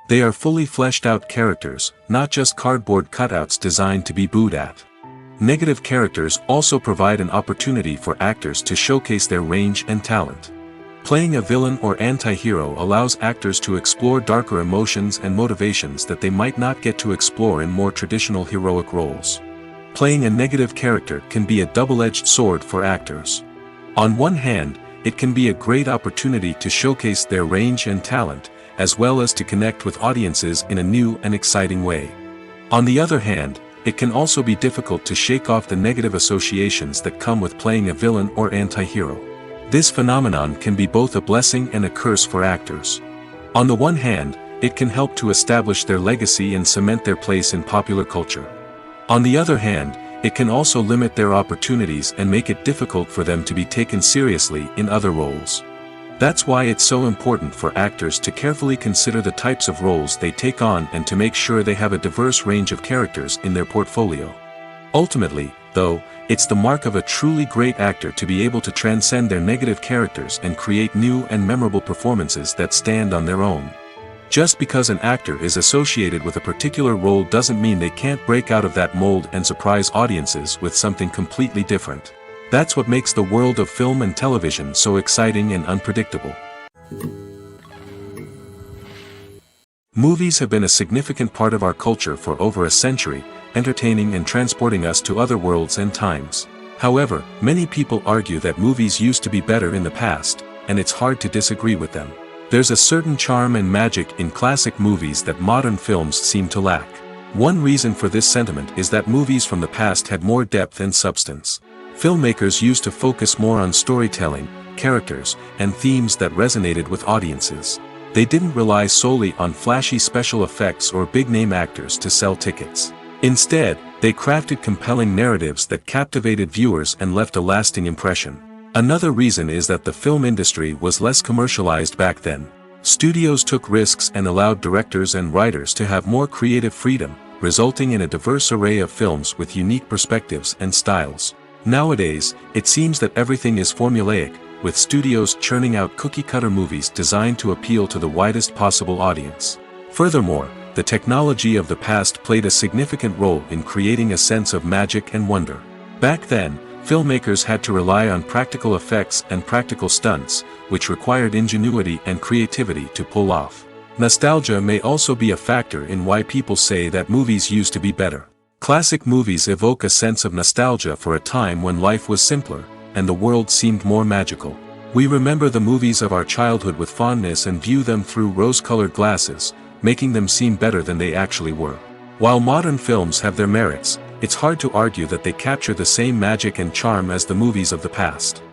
Speaker 1: They are fully fleshed out characters, not just cardboard cutouts designed to be booed at. Negative characters also provide an opportunity for actors to showcase their range and talent. Playing a villain or anti-hero allows actors to explore darker emotions and motivations that they might not get to explore in more traditional heroic roles. Playing a negative character can be a double-edged sword for actors. On one hand, it can be a great opportunity to showcase their range and talent, as well as to connect with audiences in a new and exciting way. On the other hand, it can also be difficult to shake off the negative associations that come with playing a villain or anti-hero. This phenomenon can be both a blessing and a curse for actors. On the one hand, it can help to establish their legacy and cement their place in popular culture. On the other hand, it can also limit their opportunities and make it difficult for them to be taken seriously in other roles. That's why it's so important for actors to carefully consider the types of roles they take on and to make sure they have a diverse range of characters in their portfolio. Ultimately, though, it's the mark of a truly great actor to be able to transcend their negative characters and create new and memorable performances that stand on their own. Just because an actor is associated with a particular role doesn't mean they can't break out of that mold and surprise audiences with something completely different. That's what makes the world of film and television so exciting and unpredictable. Movies have been a significant part of our culture for over a century, entertaining and transporting us to other worlds and times. However, many people argue that movies used to be better in the past, and it's hard to disagree with them. There's a certain charm and magic in classic movies that modern films seem to lack. One reason for this sentiment is that movies from the past had more depth and substance. Filmmakers used to focus more on storytelling, characters, and themes that resonated with audiences. They didn't rely solely on flashy special effects or big-name actors to sell tickets. Instead, they crafted compelling narratives that captivated viewers and left a lasting impression. Another reason is that the film industry was less commercialized back then. Studios took risks and allowed directors and writers to have more creative freedom, resulting in a diverse array of films with unique perspectives and styles. Nowadays, it seems that everything is formulaic, with studios churning out cookie-cutter movies designed to appeal to the widest possible audience. Furthermore, the technology of the past played a significant role in creating a sense of magic and wonder. Back then, filmmakers had to rely on practical effects and practical stunts, which required ingenuity and creativity to pull off. Nostalgia may also be a factor in why people say that movies used to be better. Classic movies evoke a sense of nostalgia for a time when life was simpler, and the world seemed more magical. We remember the movies of our childhood with fondness and view them through rose-colored glasses, making them seem better than they actually were. While modern films have their merits, it's hard to argue that they capture the same magic and charm as the movies of the past.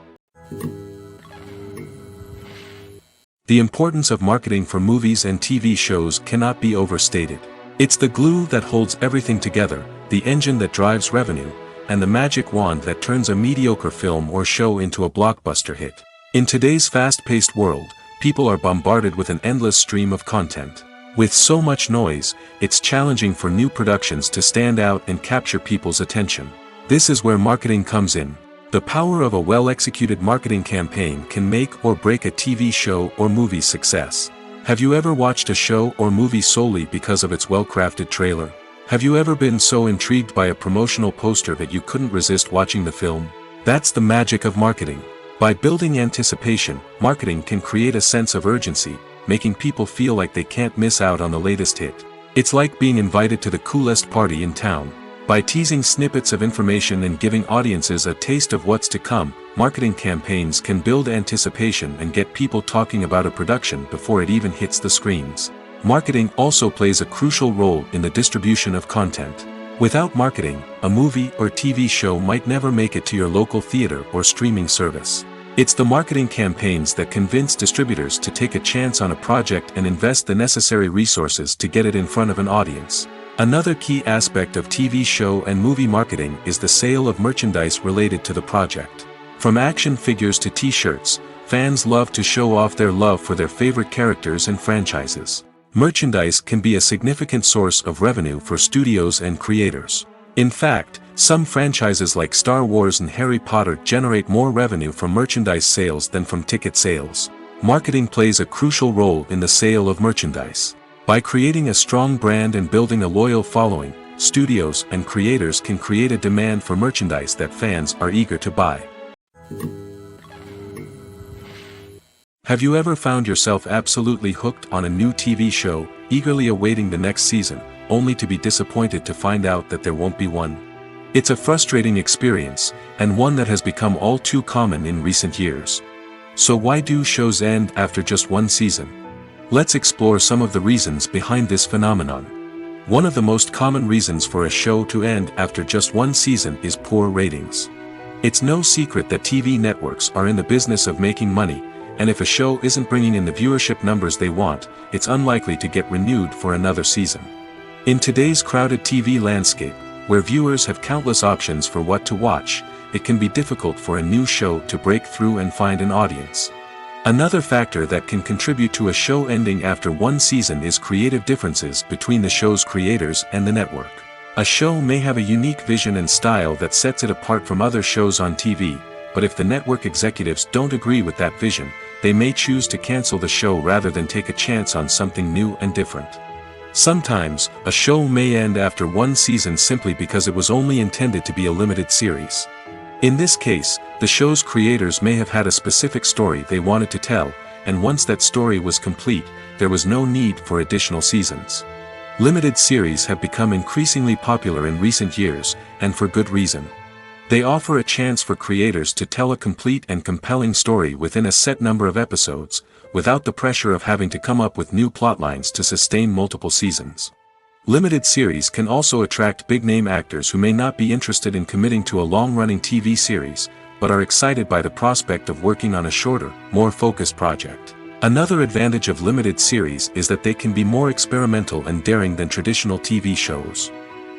Speaker 1: The importance of marketing for movies and TV shows cannot be overstated. It's the glue that holds everything together, the engine that drives revenue, and the magic wand that turns a mediocre film or show into a blockbuster hit. In today's fast-paced world, people are bombarded with an endless stream of content. With so much noise, it's challenging for new productions to stand out and capture people's attention. This is where marketing comes in. The power of a well-executed marketing campaign can make or break a TV show or movie's success. Have you ever watched a show or movie solely because of its well-crafted trailer? Have you ever been so intrigued by a promotional poster that you couldn't resist watching the film? That's the magic of marketing. By building anticipation, marketing can create a sense of urgency, making people feel like they can't miss out on the latest hit. It's like being invited to the coolest party in town. By teasing snippets of information and giving audiences a taste of what's to come, marketing campaigns can build anticipation and get people talking about a production before it even hits the screens. Marketing also plays a crucial role in the distribution of content. Without marketing, a movie or TV show might never make it to your local theater or streaming service. It's the marketing campaigns that convince distributors to take a chance on a project and invest the necessary resources to get it in front of an audience. Another key aspect of TV show and movie marketing is the sale of merchandise related to the project. From action figures to t-shirts, fans love to show off their love for their favorite characters and franchises. Merchandise can be a significant source of revenue for studios and creators. In fact, some franchises like Star Wars and Harry Potter generate more revenue from merchandise sales than from ticket sales. Marketing plays a crucial role in the sale of merchandise. By creating a strong brand and building a loyal following, studios and creators can create a demand for merchandise that fans are eager to buy. Have you ever found yourself absolutely hooked on a new TV show, eagerly awaiting the next season, only to be disappointed to find out that there won't be one? It's a frustrating experience, and one that has become all too common in recent years. So why do shows end after just one season? Let's explore some of the reasons behind this phenomenon. One of the most common reasons for a show to end after just one season is poor ratings. It's no secret that TV networks are in the business of making money, and if a show isn't bringing in the viewership numbers they want, it's unlikely to get renewed for another season. In today's crowded TV landscape, where viewers have countless options for what to watch, it can be difficult for a new show to break through and find an audience. Another factor that can contribute to a show ending after one season is creative differences between the show's creators and the network. A show may have a unique vision and style that sets it apart from other shows on TV, but if the network executives don't agree with that vision, they may choose to cancel the show rather than take a chance on something new and different. Sometimes, a show may end after one season simply because it was only intended to be a limited series. In this case, the show's creators may have had a specific story they wanted to tell, and once that story was complete, there was no need for additional seasons. Limited series have become increasingly popular in recent years, and for good reason. They offer a chance for creators to tell a complete and compelling story within a set number of episodes, without the pressure of having to come up with new plotlines to sustain multiple seasons. Limited series can also attract big-name actors who may not be interested in committing to a long-running TV series, but are excited by the prospect of working on a shorter, more focused project. Another advantage of limited series is that they can be more experimental and daring than traditional TV shows.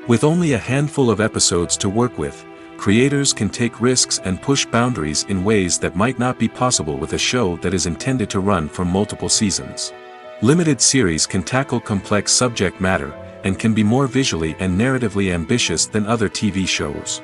Speaker 1: With only a handful of episodes to work with, creators can take risks and push boundaries in ways that might not be possible with a show that is intended to run for multiple seasons. Limited series can tackle complex subject matter, and can be more visually and narratively ambitious than other TV shows.